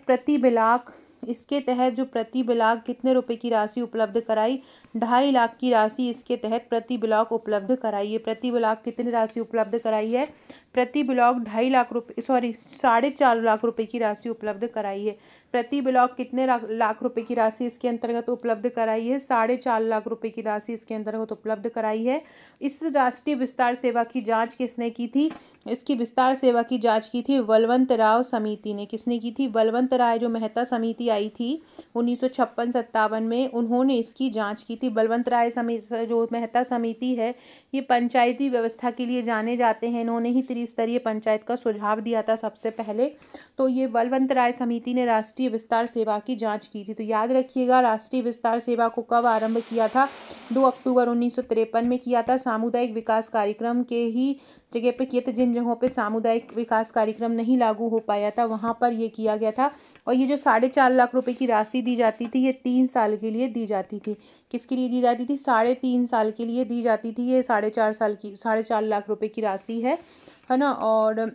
जो प्रति ब्लॉक कितने रुपए की राशि उपलब्ध कराई? 2.5 लाख की राशि इसके तहत प्रति ब्लॉक उपलब्ध कराई है। प्रति ब्लॉक कितनी राशि उपलब्ध कराई है? प्रति ब्लॉक 2.5 लाख रुपये 4.5 लाख रुपए की राशि उपलब्ध कराई है। प्रति ब्लॉक कितने लाख रुपए की राशि इसके अंतर्गत उपलब्ध कराई है? 4.5 लाख रुपए की राशि इसके अंतर्गत उपलब्ध कराई है। इस राष्ट्रीय विस्तार सेवा की जांच किसने की थी? इसकी विस्तार सेवा की जांच की थी बलवंत राय समिति ने। किसने की थी? बलवंत राय, जो मेहता समिति आई थी 1956-57 में, उन्होंने इसकी जांच की थी। बलवंत राय समिति, जो मेहता समिति है, ये पंचायती व्यवस्था के लिए जाने जाते हैं। इन्होंने ही त्रिस्तरीय पंचायत का सुझाव दिया था सबसे पहले। तो ये बलवंत राय समिति ने राष्ट्रीय विस्तार सेवा की जांच की थी। तो याद रखिएगा, राष्ट्रीय विस्तार सेवा को कब आरंभ किया था? 2 अक्टूबर 1953 में किया था। सामुदायिक विकास कार्यक्रम के ही जगह पे किए थे। जिन जगहों पे सामुदायिक विकास कार्यक्रम नहीं लागू हो पाया था, वहाँ पर ये किया गया था। और ये जो 4.5 लाख रुपए की राशि दी जाती थी, ये 3 साल के लिए दी जाती थी। किसके लिए दी जाती थी? 3.5 साल के लिए दी जाती थी। ये 4.5 लाख रुपए की राशि है ना। और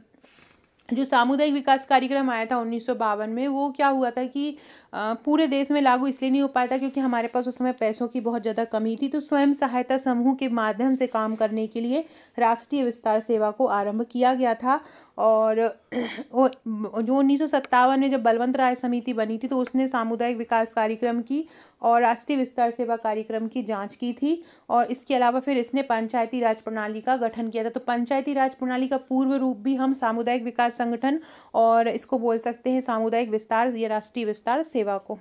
जो सामुदायिक विकास कार्यक्रम आया था 1952 में, वो क्या हुआ था कि पूरे देश में लागू इसलिए नहीं हो पाया था क्योंकि हमारे पास उस समय पैसों की बहुत ज़्यादा कमी थी। तो स्वयं सहायता समूह के माध्यम से काम करने के लिए राष्ट्रीय विस्तार सेवा को आरंभ किया गया था। और जो 1957 में जब बलवंत राय समिति बनी थी, तो उसने सामुदायिक विकास कार्यक्रम की और राष्ट्रीय विस्तार सेवा कार्यक्रम की जांच की थी। और इसके अलावा फिर इसने पंचायती राज प्रणाली का गठन किया था। तो पंचायती राज प्रणाली का पूर्व रूप भी हम सामुदायिक विकास संगठन, और इसको बोल सकते हैं सामुदायिक विस्तार या राष्ट्रीय विस्तार सेवा को।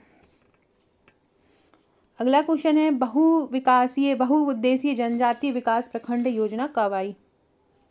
अगला क्वेश्चन है, बहुउद्देशीय जनजातीय विकास प्रखंड योजना कब आई?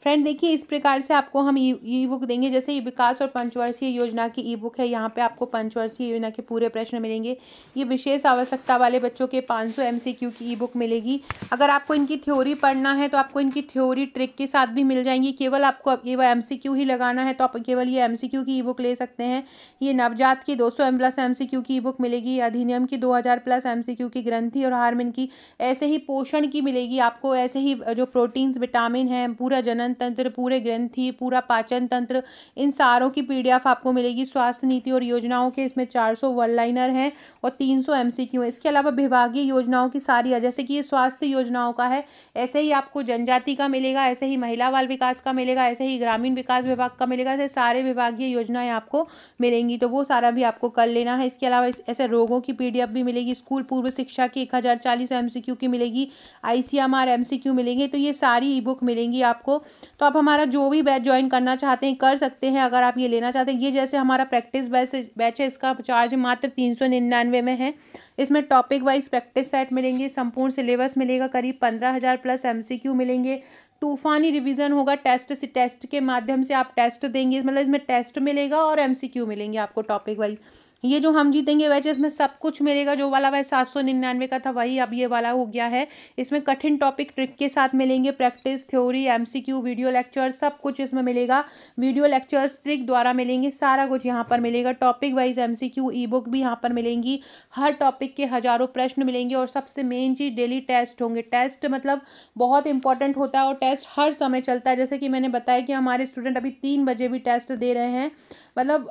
फ्रेंड देखिए, इस प्रकार से आपको हम ई बुक देंगे। जैसे ये विकास और पंचवर्षीय योजना की ई बुक है, यहाँ पे आपको पंचवर्षीय योजना के पूरे प्रश्न मिलेंगे। ये विशेष आवश्यकता वाले बच्चों के 500 MCQ की ई बुक मिलेगी। अगर आपको इनकी थ्योरी पढ़ना है तो आपको इनकी थ्योरी ट्रिक के साथ भी मिल जाएंगी। केवल आपको केवल MCQ ही लगाना है तो आप केवल ये MCQ की ई बुक ले सकते हैं। ये नवजात की 200+ MCQ की ई बुक मिलेगी। अधिनियम की 2000+ MCQ की, ग्रंथि और हार्मोन की, ऐसे ही पोषण की मिलेगी आपको। ऐसे ही जो प्रोटीन्स, विटामिन हैं, पूरा जनन तंत्र, पूरे ग्रंथि, पूरा पाचन तंत्र, इन सारों की PDF आपको मिलेगी। स्वास्थ्य नीति और योजनाओं के इसमें 400 वन लाइनर हैं और 300 MCQ है। इसके अलावा विभागीय योजनाओं की सारी, जैसे कि ये स्वास्थ्य योजनाओं का है, ऐसे ही आपको जनजाति का मिलेगा, ऐसे ही महिला बाल विकास का मिलेगा, ऐसे ही ग्रामीण विकास विभाग का मिलेगा। ऐसे सारे विभागीय योजनाएं आपको मिलेंगी, तो वो सारा भी आपको कर लेना है। इसके अलावा ऐसे रोगों की PDF भी मिलेगी। स्कूल पूर्व शिक्षा की 1040 MCQ की मिलेगी। ICMR MCQ मिलेंगे। तो ये सारी ई बुक मिलेंगी आपको। तो आप हमारा जो भी बैच ज्वाइन करना चाहते हैं कर सकते हैं। अगर आप ये लेना चाहते हैं, ये जैसे हमारा प्रैक्टिस बैच है, इसका चार्ज मात्र 399 में है। इसमें टॉपिक वाइज प्रैक्टिस सेट मिलेंगे, संपूर्ण सिलेबस मिलेगा, करीब 15,000+ MCQ मिलेंगे। तूफानी रिवीजन होगा, टेस्ट के माध्यम से आप टेस्ट देंगे। मतलब इसमें टेस्ट मिलेगा और MCQ मिलेंगे आपको टॉपिक वाइज। ये जो हम जीतेंगे बैच, इसमें सब कुछ मिलेगा। जो वाला बैच 799 का था, वही अब ये वाला हो गया है। इसमें कठिन टॉपिक ट्रिक के साथ मिलेंगे, practice, theory, MCQ, video lecture, सब कुछ इसमें मिलेगा। वीडियो लेक्चर्स ट्रिक द्वारा मिलेंगे, सारा कुछ यहाँ पर मिलेगा। टॉपिक वाइज MCQ ई बुक भी यहाँ पर मिलेंगी। हर टॉपिक के हजारों प्रश्न मिलेंगे। और सबसे मेन चीज़, डेली टेस्ट होंगे। टेस्ट मतलब बहुत इंपॉर्टेंट होता है और टेस्ट हर समय चलता है। जैसे कि मैंने बताया कि हमारे स्टूडेंट अभी 3 बजे भी टेस्ट दे रहे हैं। मतलब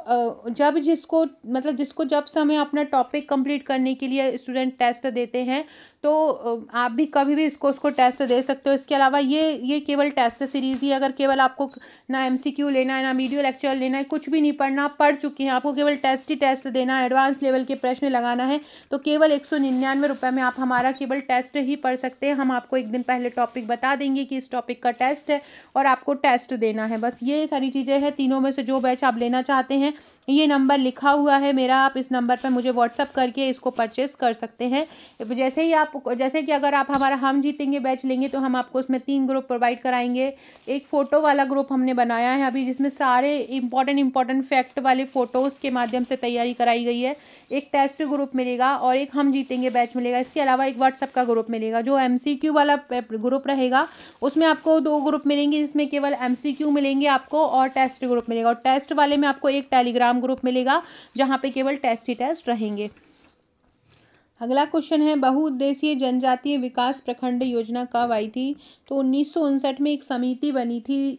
जिसको जब समय अपना टॉपिक कंप्लीट करने के लिए स्टूडेंट टेस्ट देते हैं, तो आप भी कभी भी उसको टेस्ट दे सकते हो। इसके अलावा ये केवल टेस्ट सीरीज़ ही, अगर केवल आपको ना MCQ लेना है, ना वीडियो लेक्चर लेना है, कुछ भी नहीं पढ़ना, आप पढ़ चुके हैं, आपको केवल टेस्ट ही टेस्ट देना है, एडवांस लेवल के प्रश्न लगाना है, तो केवल 199 रुपये में आप हमारा केवल टेस्ट ही पढ़ सकते हैं। हम आपको एक दिन पहले टॉपिक बता देंगे कि इस टॉपिक का टेस्ट है और आपको टेस्ट देना है। बस ये सारी चीज़ें हैं। तीनों में से जो बैच आप लेना चाहते हैं, ये नंबर लिखा हुआ है मेरा, आप इस नंबर पर मुझे व्हाट्सअप करके इसको परचेस कर सकते हैं। जैसे ही आप जैसे कि अगर आप हमारा हम जीतेंगे बैच लेंगे तो हम आपको उसमें 3 ग्रुप प्रोवाइड कराएंगे। एक फ़ोटो वाला ग्रुप हमने बनाया है अभी, जिसमें सारे इंपॉर्टेंट फैक्ट वाले फ़ोटोज़ के माध्यम से तैयारी कराई गई है। एक टेस्ट ग्रुप मिलेगा और एक हम जीतेंगे बैच मिलेगा। इसके अलावा एक व्हाट्सएप का ग्रुप मिलेगा। जो MCQ वाला ग्रुप रहेगा उसमें आपको 2 ग्रुप मिलेंगे, जिसमें केवल MCQ मिलेंगे आपको और टेस्ट ग्रुप मिलेगा। और टेस्ट वाले में आपको एक टेलीग्राम ग्रुप मिलेगा जहाँ पे केवल टेस्ट ही टेस्ट रहेंगे। अगला क्वेश्चन है, बहुउद्देशीय जनजातीय विकास प्रखंड योजना कब आई थी? तो 1959 में एक समिति बनी थी,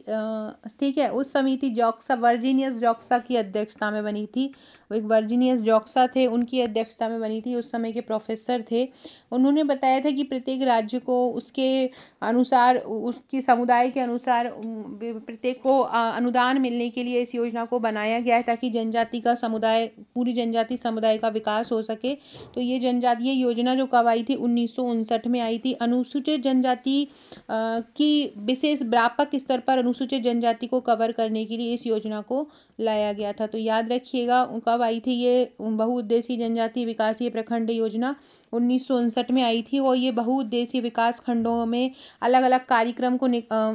ठीक है। उस समिति वर्जीनियस जॉक्सा की अध्यक्षता में बनी थी। वो एक वर्जीनियस जॉक्सा थे, उनकी अध्यक्षता में बनी थी। उस समय के प्रोफेसर थे। उन्होंने बताया था कि प्रत्येक राज्य को उसके अनुसार, उसकी समुदाय के अनुसार प्रत्येक को अनुदान मिलने के लिए इस योजना को बनाया गया है, ताकि जनजाति का समुदाय, पूरी जनजाति समुदाय का विकास हो सके। तो ये योजना जो कब आई थी? 1959 में आई थी। अनुसूचित जनजाति की विशेष व्यापक स्तर पर अनुसूचित जनजाति को कवर करने के लिए इस योजना को लाया गया था। तो याद रखिएगा कब आई थी ये बहुउद्देशीय जनजातीय विकासीय प्रखंड योजना? 1959 में आई थी। और ये बहुउद्देशीय विकास खंडों में अलग अलग कार्यक्रम को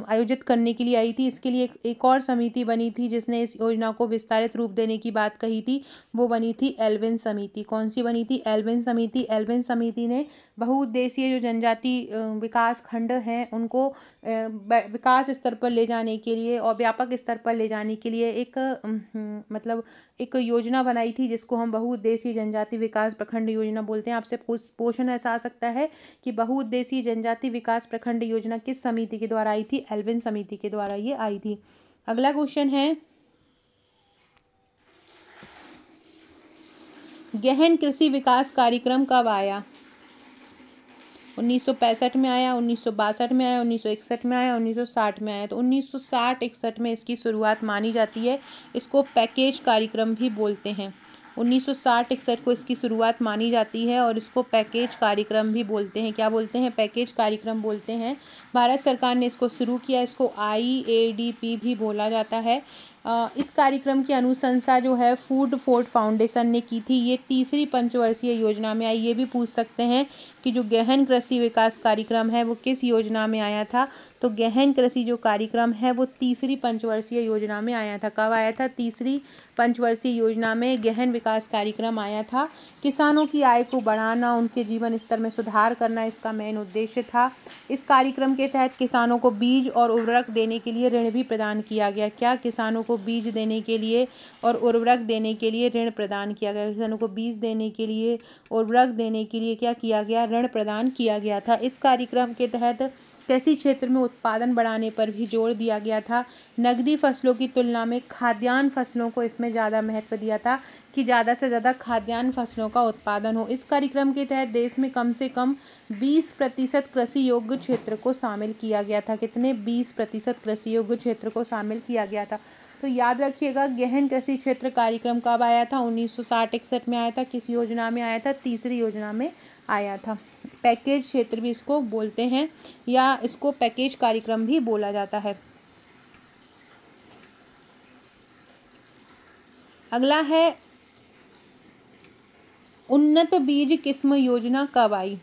आयोजित करने के लिए आई थी। इसके लिए एक और समिति बनी थी जिसने इस योजना को विस्तारित रूप देने की बात कही थी। वो बनी थी एल्विन समिति। कौन सी बनी थी? एल्विन समिति। एल्विन समिति ने बहुउद्देशीय जो जनजाति विकास खंड हैं उनको विकास स्तर पर ले जाने के लिए और व्यापक स्तर पर ले जाने के लिए एक योजना बनाई थी, जिसको हम बहुउद्देशीय जनजाति विकास प्रखंड योजना बोलते हैं। आपसे क्वेश्चन ऐसा आ सकता है कि बहुउद्देशीय जनजाति विकास प्रखंड योजना किस समिति के द्वारा आई थी? एल्विन समिति के द्वारा ये आई थी। अगला क्वेश्चन है, गहन कृषि विकास कार्यक्रम कब आया? 1965 में आया, 1962 में आया, 1961 में आया, 1960 में आया। तो 1960-61 में इसकी शुरुआत मानी जाती है। इसको पैकेज कार्यक्रम भी बोलते हैं। 1960-61 को इसकी शुरुआत मानी जाती है और इसको पैकेज कार्यक्रम भी बोलते हैं। क्या बोलते हैं? पैकेज कार्यक्रम बोलते हैं। भारत सरकार ने इसको शुरू किया। इसको IADP भी बोला जाता है। इस कार्यक्रम की अनुशंसा जो है फूड फोर्ट फाउंडेशन ने की थी। ये तीसरी पंचवर्षीय योजना में आई। ये भी पूछ सकते हैं कि जो गहन कृषि विकास कार्यक्रम है वो किस योजना में आया था? तो गहन कृषि जो कार्यक्रम है वो तीसरी पंचवर्षीय योजना में आया था। कब आया था? तीसरी पंचवर्षीय योजना में गहन विकास कार्यक्रम आया था। किसानों की आय को बढ़ाना, उनके जीवन स्तर में सुधार करना इसका मेन उद्देश्य था। इस कार्यक्रम के तहत किसानों को बीज और उर्वरक देने के लिए ऋण भी प्रदान किया गया। क्या? किसानों को बीज देने के लिए और उर्वरक देने के लिए ऋण प्रदान किया गया। किसानों को बीज देने के लिए, उर्वरक देने के लिए क्या किया गया? ऋण प्रदान किया गया था। इस कार्यक्रम के तहत कृषि क्षेत्र में उत्पादन बढ़ाने पर भी जोर दिया गया था। नकदी फसलों की तुलना में खाद्यान्न फसलों को इसमें ज़्यादा महत्व दिया था कि ज़्यादा से ज़्यादा खाद्यान्न फसलों का उत्पादन हो। इस कार्यक्रम के तहत देश में कम से कम 20% कृषि योग्य क्षेत्र को शामिल किया गया था। कितने? 20% कृषि योग्य क्षेत्र को शामिल किया गया था। तो याद रखिएगा, गहन कृषि क्षेत्र कार्यक्रम कब आया था? 1960-61 में आया था। किस योजना में आया था? तीसरी योजना में आया था। पैकेज क्षेत्र भी इसको बोलते हैं या इसको पैकेज कार्यक्रम भी बोला जाता है। अगला है, उन्नत बीज किस्म योजना कब आई?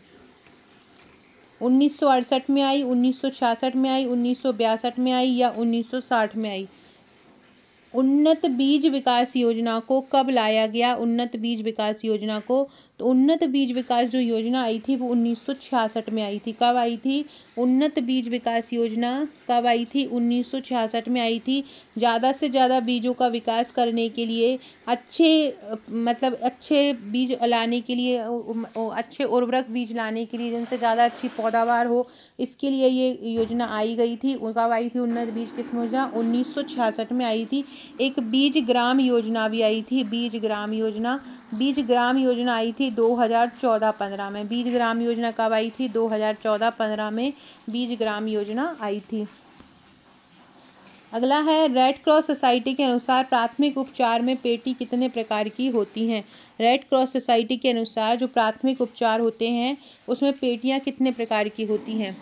1968 में आई, 1966 में आई, 1962 में आई या 1960 में आई? उन्नत बीज विकास योजना को कब लाया गया? उन्नत बीज विकास योजना को, तो उन्नत बीज विकास जो योजना आई थी वो 1966 में आई थी। कब आई थी? उन्नत बीज विकास योजना कब आई थी? 1966 में आई थी। ज़्यादा से ज़्यादा बीजों का विकास करने के लिए, अच्छे बीज लाने के लिए, अच्छे उर्वरक बीज लाने के लिए, जिनसे ज़्यादा अच्छी पैदावार हो, इसके लिए ये योजना आई गई थी। कब आई थी उन्नत बीज किस्म योजना? 1966 में आई थी। एक बीज ग्राम योजना भी आई थी। बीज ग्राम योजना आई थी 2014-15 में। बीज ग्राम योजना कब आई थी? 2014-15 में बीज ग्राम योजना आई थी। अगला है, रेड क्रॉस सोसाइटी के अनुसार प्राथमिक उपचार में पेटी कितने प्रकार की होती हैं? रेड क्रॉस सोसाइटी के अनुसार जो प्राथमिक उपचार होते हैं उसमें पेटियां कितने प्रकार की होती हैं?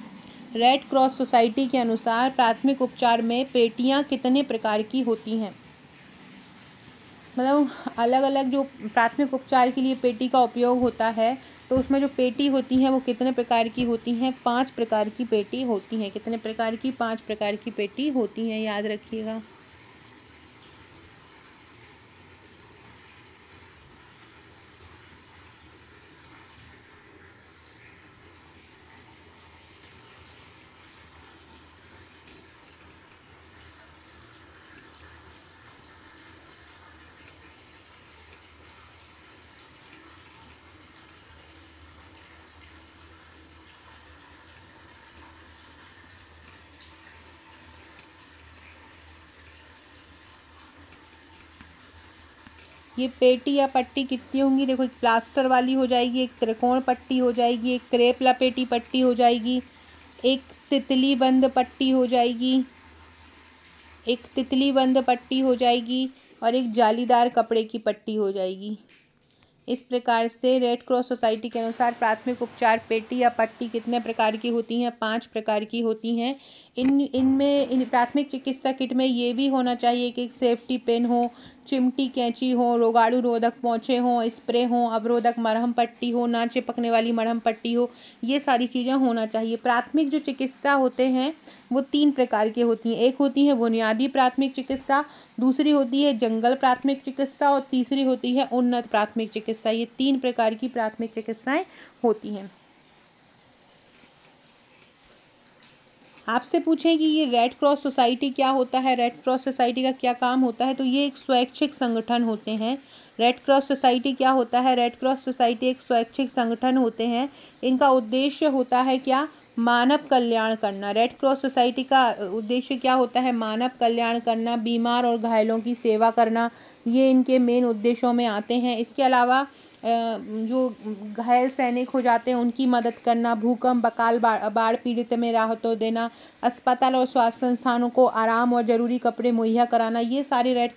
रेड क्रॉस सोसाइटी के अनुसार प्राथमिक उपचार में पेटियां कितने प्रकार की होती हैं? मतलब अलग अलग जो प्राथमिक उपचार के लिए पेटी का उपयोग होता है तो उसमें जो पेटी होती हैं वो कितने प्रकार की होती हैं? 5 प्रकार की पेटी होती हैं। कितने प्रकार की? 5 प्रकार की पेटी होती हैं, याद रखिएगा। ये पेटी या पट्टी कितनी होंगी? देखो, एक प्लास्टर वाली हो जाएगी, एक त्रिकोण पट्टी हो जाएगी, एक क्रेप लपेटी पट्टी हो जाएगी, एक तितली बंद पट्टी हो जाएगी, एक तितली बंद पट्टी हो जाएगी और एक जालीदार कपड़े की पट्टी हो जाएगी। इस प्रकार से रेड क्रॉस सोसाइटी के अनुसार प्राथमिक उपचार पेटी या पट्टी कितने प्रकार की होती हैं? 5 प्रकार की होती हैं। इन प्राथमिक चिकित्सा किट में ये भी होना चाहिए कि एक सेफ्टी पिन हो, चिमटी कैंची हो, रोगाणु रोधक पोंछे हों, स्प्रे हो, अवरोधक मरहम पट्टी हो, ना चिपकने वाली मरहम पट्टी हो, ये सारी चीज़ें होना चाहिए। प्राथमिक जो चिकित्सा होते हैं वो 3 प्रकार की होती हैं। एक होती है बुनियादी प्राथमिक चिकित्सा, दूसरी होती है जंगल प्राथमिक चिकित्सा और तीसरी होती है उन्नत प्राथमिक चिकित्सा। ये 3 प्रकार की प्राथमिक चिकित्साएं होती हैं। आपसे पूछें कि ये रेड क्रॉस सोसाइटी क्या होता है, रेड क्रॉस सोसाइटी का क्या काम होता है, तो ये एक स्वैच्छिक संगठन होते हैं। रेड क्रॉस सोसाइटी क्या होता है? रेड क्रॉस सोसाइटी एक स्वैच्छिक संगठन होते हैं। इनका उद्देश्य होता है क्या? मानव कल्याण करना। रेड क्रॉस सोसाइटी का उद्देश्य क्या होता है? मानव कल्याण करना, बीमार और घायलों की सेवा करना, ये इनके मेन उद्देश्यों में आते हैं। इसके अलावा जो घायल सैनिक हो जाते हैं उनकी मदद करना, भूकंप, अकाल, बाढ़ पीड़ित में राहतों देना, अस्पताल और स्वास्थ्य संस्थानों को आराम और ज़रूरी कपड़े मुहैया कराना, ये सारे रेड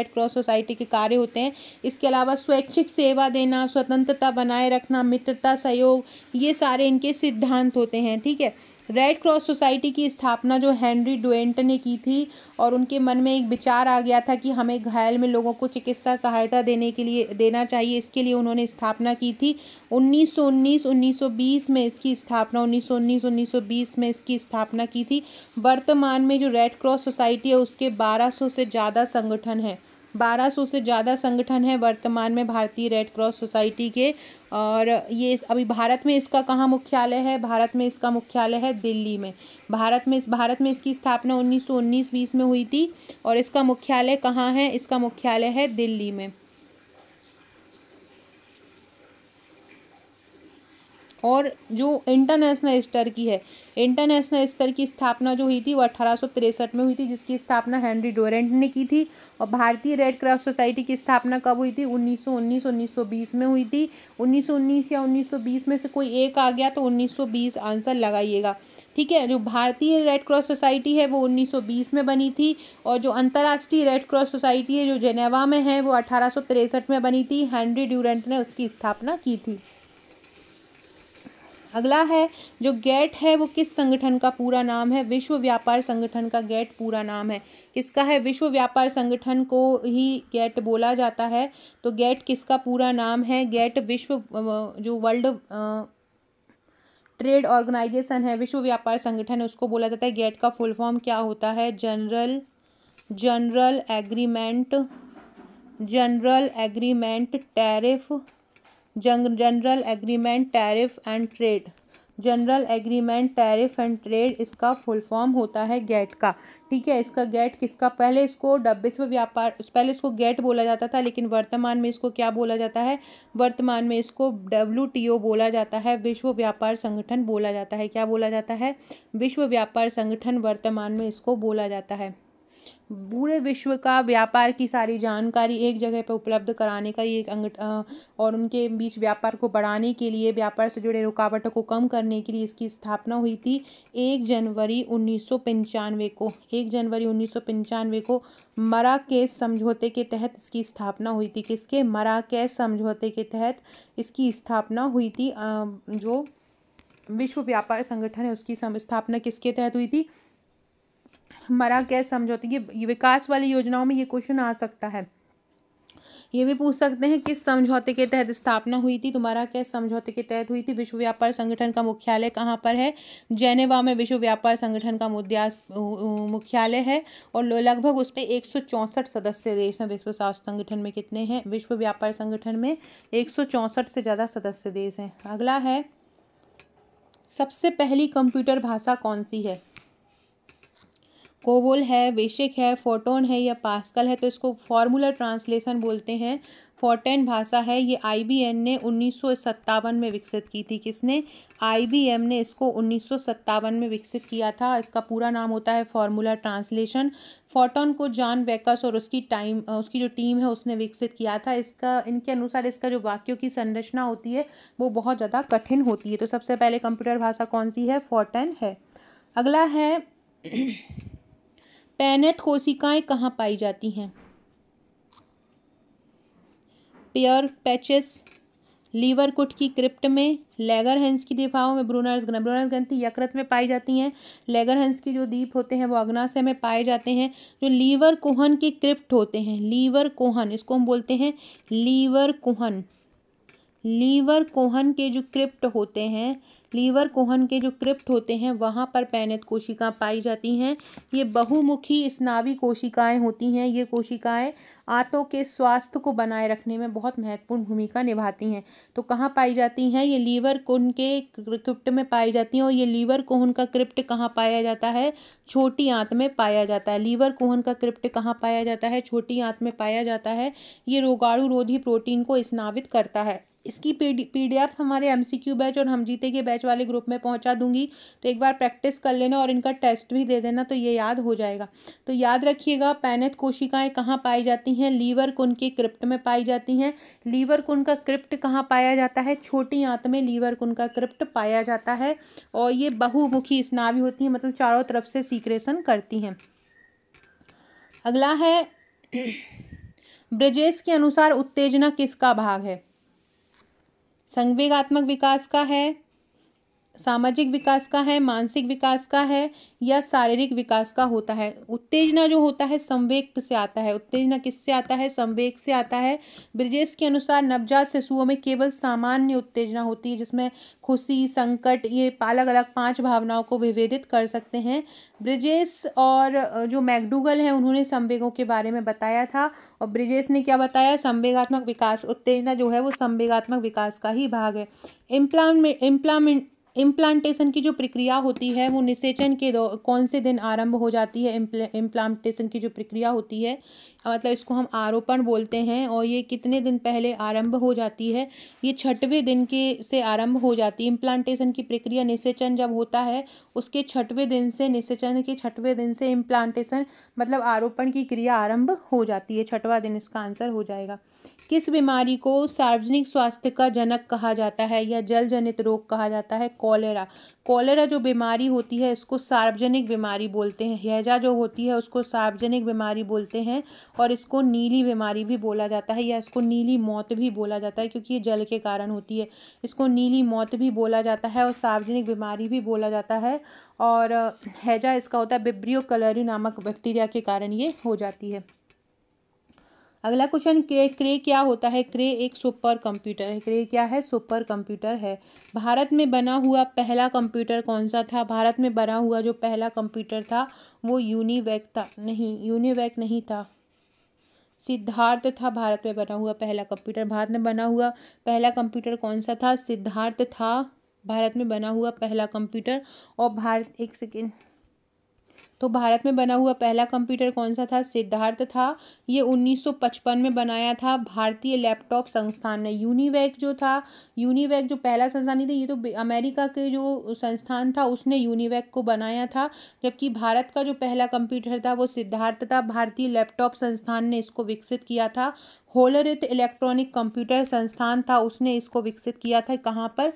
क्रॉस सोसाइटी के कार्य होते हैं। इसके अलावा स्वैच्छिक सेवा देना, स्वतंत्रता बनाए रखना, मित्रता, सहयोग, ये सारे इनके सिद्धांत होते हैं। ठीक है। रेड क्रॉस सोसाइटी की स्थापना जो हेनरी डुएंट ने की थी और उनके मन में एक विचार आ गया था कि हमें घायल में लोगों को चिकित्सा सहायता देना चाहिए। इसके लिए उन्होंने स्थापना की थी 1919-1920 में इसकी स्थापना 1919-1920 में इसकी स्थापना की थी। वर्तमान में जो रेड क्रॉस सोसाइटी है उसके 1200 से ज़्यादा संगठन हैं। 1200 से ज़्यादा संगठन है वर्तमान में भारतीय रेड क्रॉस सोसाइटी के। और ये अभी भारत में इसका कहाँ मुख्यालय है? भारत में इसका मुख्यालय है दिल्ली में। भारत में इसकी स्थापना 1919-20 में हुई थी और इसका मुख्यालय कहाँ है? इसका मुख्यालय है दिल्ली में। और जो इंटरनेशनल स्तर की है, इंटरनेशनल स्तर की स्थापना जो हुई थी वो 1863 में हुई थी, जिसकी स्थापना हेनरी डोरेंट ने की थी। और भारतीय रेड क्रॉस सोसाइटी की स्थापना कब हुई थी? 1919-1920 में हुई थी। 1919 या 1920 में से कोई एक आ गया तो 1920 आंसर लगाइएगा। ठीक है। जो भारतीय रेड क्रॉस सोसाइटी है वो 1920 में बनी थी और जो अंतर्राष्ट्रीय रेड क्रॉस सोसाइटी है जो जेनेवा में है वो 1863 में बनी थी। हेनरी डोरेंट ने उसकी स्थापना की थी। अगला है जो गेट है वो किस संगठन का पूरा नाम है? विश्व व्यापार संगठन का गेट पूरा नाम है। किसका है? विश्व व्यापार संगठन को ही गेट बोला जाता है। तो गेट किसका पूरा नाम है? गेट विश्व जो वर्ल्ड ट्रेड ऑर्गेनाइजेशन है, विश्व व्यापार संगठन है, उसको बोला जाता है। गेट का फुल फॉर्म क्या होता है? General agreement tariff and trade. General agreement tariff and trade इसका फुल फॉर्म होता है गेट का। ठीक है। इसका गेट किसका? पहले इसको पहले इसको गेट बोला जाता था, लेकिन वर्तमान में इसको क्या बोला जाता है? वर्तमान में इसको WTO बोला जाता है, विश्व व्यापार संगठन बोला जाता है। क्या बोला जाता है? विश्व व्यापार संगठन वर्तमान में इसको बोला जाता है। पूरे विश्व का व्यापार की सारी जानकारी एक जगह पर उपलब्ध कराने का ये एक और उनके बीच व्यापार को बढ़ाने के लिए, व्यापार से जुड़े रुकावटों को कम करने के लिए इसकी स्थापना हुई थी 1 जनवरी 1995 को। 1 जनवरी 1995 को मराकेश समझौते के तहत इसकी स्थापना हुई थी। किसके? मराकेश समझौते के तहत इसकी स्थापना हुई थी। जो विश्व व्यापार संगठन है उसकी स्थापना किसके तहत हुई थी? मराकेश समझौते। ये विकास वाली योजनाओं में ये क्वेश्चन आ सकता है ये भी पूछ सकते हैं किस समझौते के तहत स्थापना हुई थी, तुम्हारा क्या समझौते के तहत हुई थी। विश्व व्यापार संगठन का मुख्यालय कहाँ पर है, जेनेवा में विश्व व्यापार संगठन का मुख्यालय है। और लगभग उस पर 164 सदस्य देश हैं। विश्व स्वास्थ्य संगठन में कितने हैं, विश्व व्यापार संगठन में 164 से ज़्यादा सदस्य देश हैं। अगला है, सबसे पहली कंप्यूटर भाषा कौन सी है। कोबोल है, बेसिक है, फोटोन है या पास्कल है। तो इसको फॉर्मूला ट्रांसलेशन बोलते हैं। फोर्टेन भाषा है। ये IBM ने 1957 में विकसित की थी। किसने, IBM ने इसको 1957 में विकसित किया था। इसका पूरा नाम होता है फॉर्मूला ट्रांसलेशन। फोटोन को जॉन बेकस और उसकी जो टीम है उसने विकसित किया था। इनके अनुसार इसका जो वाक्यों की संरचना होती है वो बहुत ज़्यादा कठिन होती है। तो सबसे पहले कंप्यूटर भाषा कौन सी है, फोर्टेन है। अगला है, पैनेथ कोशिकाएं कहाँ पाई जाती हैं। पेयर पैचेस, लीवरकुट की क्रिप्ट में, लेगरहंस की गुफाओं में, ब्रूनर्स ग्रंथि यकृत में पाई जाती हैं। लेगरहंस की जो द्वीप होते हैं वो अग्नाशय में पाए जाते हैं। जो लीवर कुहन के क्रिप्ट होते हैं, लीवर कुहन, इसको हम बोलते हैं लीवर कुहन। लीवर कोहन के जो क्रिप्ट होते हैं, लीवर कोहन के जो क्रिप्ट होते हैं वहाँ पर पैनेथ कोशिका पाई जाती हैं। ये बहुमुखी स्नावी कोशिकाएं होती हैं। ये कोशिकाएं आंतों के स्वास्थ्य को बनाए रखने में बहुत महत्वपूर्ण भूमिका निभाती हैं। तो कहाँ पाई जाती हैं, ये लीवर कोहन के क्रिप्ट में पाई जाती हैं। और ये लीवर कोहन का क्रिप्ट कहाँ पाया जाता है, छोटी आंत में पाया जाता है। लीवर कोहन का क्रिप्ट कहाँ पाया जाता है, छोटी आंत में पाया जाता है। ये रोगाणु रोधी प्रोटीन को स्नावित करता है। इसकी PDF हमारे MCQ बैच और हम जीते के बैच वाले ग्रुप में पहुंचा दूंगी। तो एक बार प्रैक्टिस कर लेना और इनका टेस्ट भी दे देना, तो ये याद हो जाएगा। तो याद रखिएगा, पैनेथ कोशिकाएं कहाँ पाई जाती हैं, लीवर कुन के क्रिप्ट में पाई जाती हैं। लीवर कुन का क्रिप्ट कहाँ पाया जाता है, छोटी आंत में लीवर कुन का क्रिप्ट पाया जाता है। और ये बहुमुखी स्नावी होती हैं, मतलब चारों तरफ से सीक्रेशन करती हैं। अगला है, ब्रिजेश के अनुसार उत्तेजना किसका भाग है। संवेगात्मक विकास का है, सामाजिक विकास का है, मानसिक विकास का है या शारीरिक विकास का होता है। उत्तेजना जो होता है संवेग से आता है। उत्तेजना किससे आता है, संवेग से आता है। ब्रिजेश के अनुसार नवजात शिशुओं में केवल सामान्य उत्तेजना होती है, जिसमें खुशी, संकट, ये अलग अलग 5 भावनाओं को विभेदित कर सकते हैं। ब्रिजेश और जो मैकडूगल हैं उन्होंने संवेगों के बारे में बताया था। और ब्रिजेश ने क्या बताया, संवेगात्मक विकास, उत्तेजना जो है वो संवेगात्मक विकास का ही भाग है। इम्प्लांटेशन की जो प्रक्रिया होती है वो निषेचन के कौन से दिन आरंभ हो जाती है। इम्प्लांटेशन की जो प्रक्रिया होती है, मतलब इसको हम आरोपण बोलते हैं। और ये कितने दिन पहले आरंभ हो जाती है, ये 6वें दिन के से आरंभ हो जाती है। इम्प्लांटेशन की प्रक्रिया, निषेचन जब होता है उसके 6वें दिन से, निषेचन के 6वें दिन से इम्प्लांटेशन मतलब आरोपण की क्रिया आरंभ हो जाती है। 6वां दिन इसका आंसर हो जाएगा। किस बीमारी को सार्वजनिक स्वास्थ्य का जनक कहा जाता है या जल जनित रोग कहा जाता है, कॉलेरा। कॉलेरा जो बीमारी होती है इसको सार्वजनिक बीमारी बोलते हैं। हैजा जो होती है उसको सार्वजनिक बीमारी बोलते हैं। और इसको नीली बीमारी भी बोला जाता है या इसको नीली मौत भी बोला जाता है, क्योंकि ये जल के कारण होती है। इसको नीली मौत भी बोला जाता है और सार्वजनिक बीमारी भी बोला जाता है। और हैजा इसका होता है विब्रियो कलरी नामक बैक्टीरिया के कारण ये हो जाती है। अगला क्वेश्चन, क्रे क्या होता है। क्रे एक सुपर कंप्यूटर है। क्रे क्या है, सुपर कंप्यूटर है। भारत में बना हुआ पहला कंप्यूटर कौन सा था। भारत में बना हुआ जो पहला कंप्यूटर था वो यूनिवैक था। नहीं, यूनिवैक नहीं था, सिद्धार्थ था। भारत में बना हुआ पहला कंप्यूटर, भारत में बना हुआ पहला कंप्यूटर कौन सा था, सिद्धार्थ था भारत में बना हुआ पहला कंप्यूटर। और एक सेकेंड, तो भारत में बना हुआ पहला कंप्यूटर कौन सा था, सिद्धार्थ था। ये 1955 में बनाया था भारतीय लैपटॉप संस्थान ने। यूनिवैक जो था, यूनिवैक जो पहला संस्थान नहीं था, ये तो अमेरिका के जो संस्थान था उसने यूनिवैक को बनाया था। जबकि भारत का जो पहला कंप्यूटर था वो सिद्धार्थ था। भारतीय लैपटॉप संस्थान ने इसको विकसित किया था। होलरिथ इलेक्ट्रॉनिक कंप्यूटर संस्थान था, उसने इसको विकसित किया था। कहाँ पर,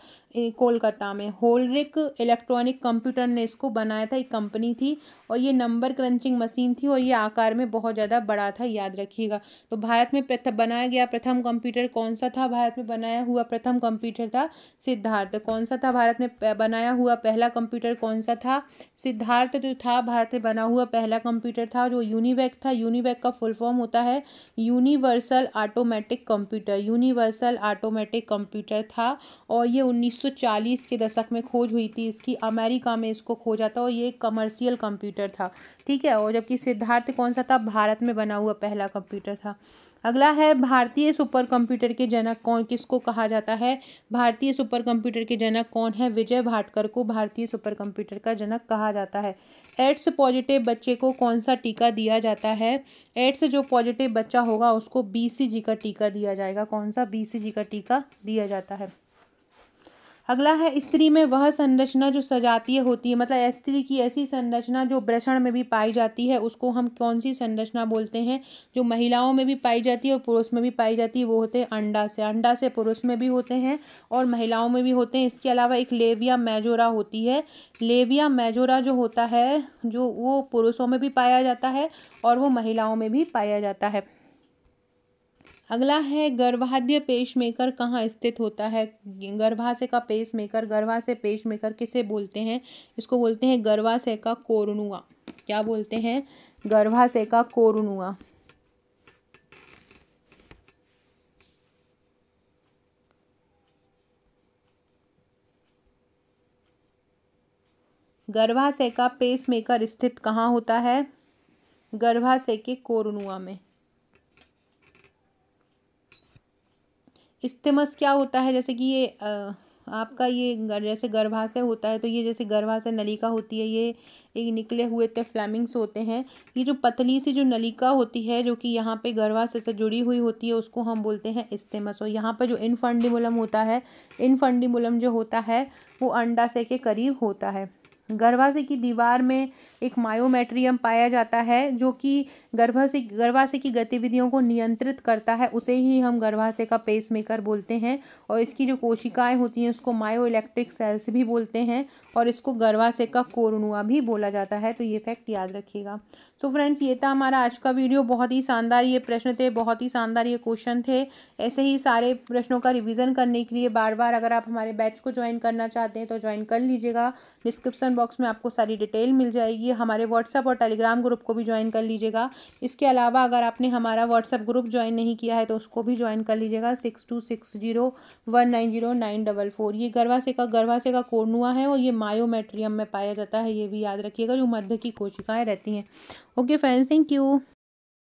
कोलकाता में। होलरिथ इलेक्ट्रॉनिक कंप्यूटर ने इसको बनाया था, एक कंपनी थी। और ये नंबर क्रंचिंग मशीन थी और ये आकार में बहुत ज़्यादा बड़ा था, याद रखिएगा। तो भारत में बनाया गया प्रथम कंप्यूटर कौन सा था? भारत में बनाया हुआ प्रथम कंप्यूटर था सिद्धार्थ। कौन सा था भारत में बनाया हुआ पहला कंप्यूटर? कौन सा था? सिद्धार्थ जो था भारत में बना हुआ पहला कंप्यूटर था, जो यूनिवैक था। यूनिवैक का फुल फॉर्म होता है universal automatic computer. Universal automatic computer था और ये 1940 के दशक में खोज हुई थी इसकी, अमेरिका में इसको खोजा था और ये एक कमर्शियल कंप्यूटर था, ठीक है। और जबकि सिद्धार्थ कौन सा था? भारत में बना हुआ पहला कंप्यूटर था। अगला है भारतीय सुपर कंप्यूटर के जनक कौन, किसको कहा जाता है? भारतीय सुपर कंप्यूटर के जनक कौन है? विजय भाटकर को भारतीय सुपर कंप्यूटर का जनक कहा जाता है। एड्स पॉजिटिव बच्चे को कौन सा टीका दिया जाता है? एड्स जो पॉजिटिव बच्चा होगा उसको BCG का टीका दिया जाएगा। कौन सा? BCG का टीका दिया जाता है। अगला है स्त्री में वह संरचना जो सजातीय होती है, मतलब स्त्री की ऐसी संरचना जो वृषण में भी पाई जाती है, उसको हम कौन सी संरचना बोलते हैं? जो महिलाओं में भी पाई जाती है और पुरुष में भी पाई जाती है, वो होते हैं अंडा से। अंडा से पुरुष में भी होते हैं और महिलाओं में भी होते हैं। इसके अलावा एक लेविया मेजोरा होती है। लेविया मेजोरा जो होता है जो वो पुरुषों में भी पाया जाता है और वो महिलाओं में भी पाया जाता है। अगला है गर्भाध्य पेसमेकर कहाँ स्थित होता है? गर्भाशय का पेसमेकर, गर्भाशय पेसमेकर किसे बोलते हैं? इसको बोलते हैं गर्भाशय का कोरोनुआ। क्या बोलते हैं? गर्भाशय का कोरोनुआ। गर्भाशय का पेसमेकर स्थित कहाँ होता है? गर्भाशय के कोरोनुआ में। इस्थिमस क्या होता है? जैसे कि ये आपका ये जैसे गर्भाशय होता है तो ये जैसे गर्भाशय नलिका होती है, ये एक निकले हुए फ्लेमिंग्स होते हैं। ये जो पतली सी जो नलिका होती है जो कि यहाँ पे गर्भाशय से जुड़ी हुई होती है उसको हम बोलते हैं इस्थिमस। और यहाँ पर जो इनफंडिबुलम होता है, इनफंडिबुलम जो होता है वो अंडाशय के करीब होता है। गर्भाशय की दीवार में एक मायोमेट्रियम पाया जाता है जो कि गर्भाशय की गतिविधियों को नियंत्रित करता है, उसे ही हम गर्भाशय का पेसमेकर बोलते हैं। और इसकी जो कोशिकाएं होती हैं उसको मायो इलेक्ट्रिक सेल्स भी बोलते हैं और इसको गर्भाशय का कोरोनुआ भी बोला जाता है। तो ये फैक्ट याद रखिएगा। सो फ्रेंड्स, ये था हमारा आज का वीडियो। बहुत ही शानदार ये प्रश्न थे, बहुत ही शानदार ये क्वेश्चन थे। ऐसे ही सारे प्रश्नों का रिवीजन करने के लिए बार बार अगर आप हमारे बैच को ज्वाइन करना चाहते हैं तो ज्वाइन कर लीजिएगा। डिस्क्रिप्शन बॉक्स में आपको सारी डिटेल मिल जाएगी। हमारे व्हाट्सएप और टेलीग्राम ग्रुप को भी ज्वाइन कर लीजिएगा। इसके अलावा अगर आपने हमारा व्हाट्सएप ग्रुप ज्वाइन नहीं किया है तो उसको भी ज्वाइन कर लीजिएगा। 6260190944। ये गर्भाशय का कोरोनुआ है और ये मायोमेट्रियम में पाया जाता है, ये भी याद रखिएगा, जो मध्य की कोशिकाएं रहती हैं। Okay friends, thank you.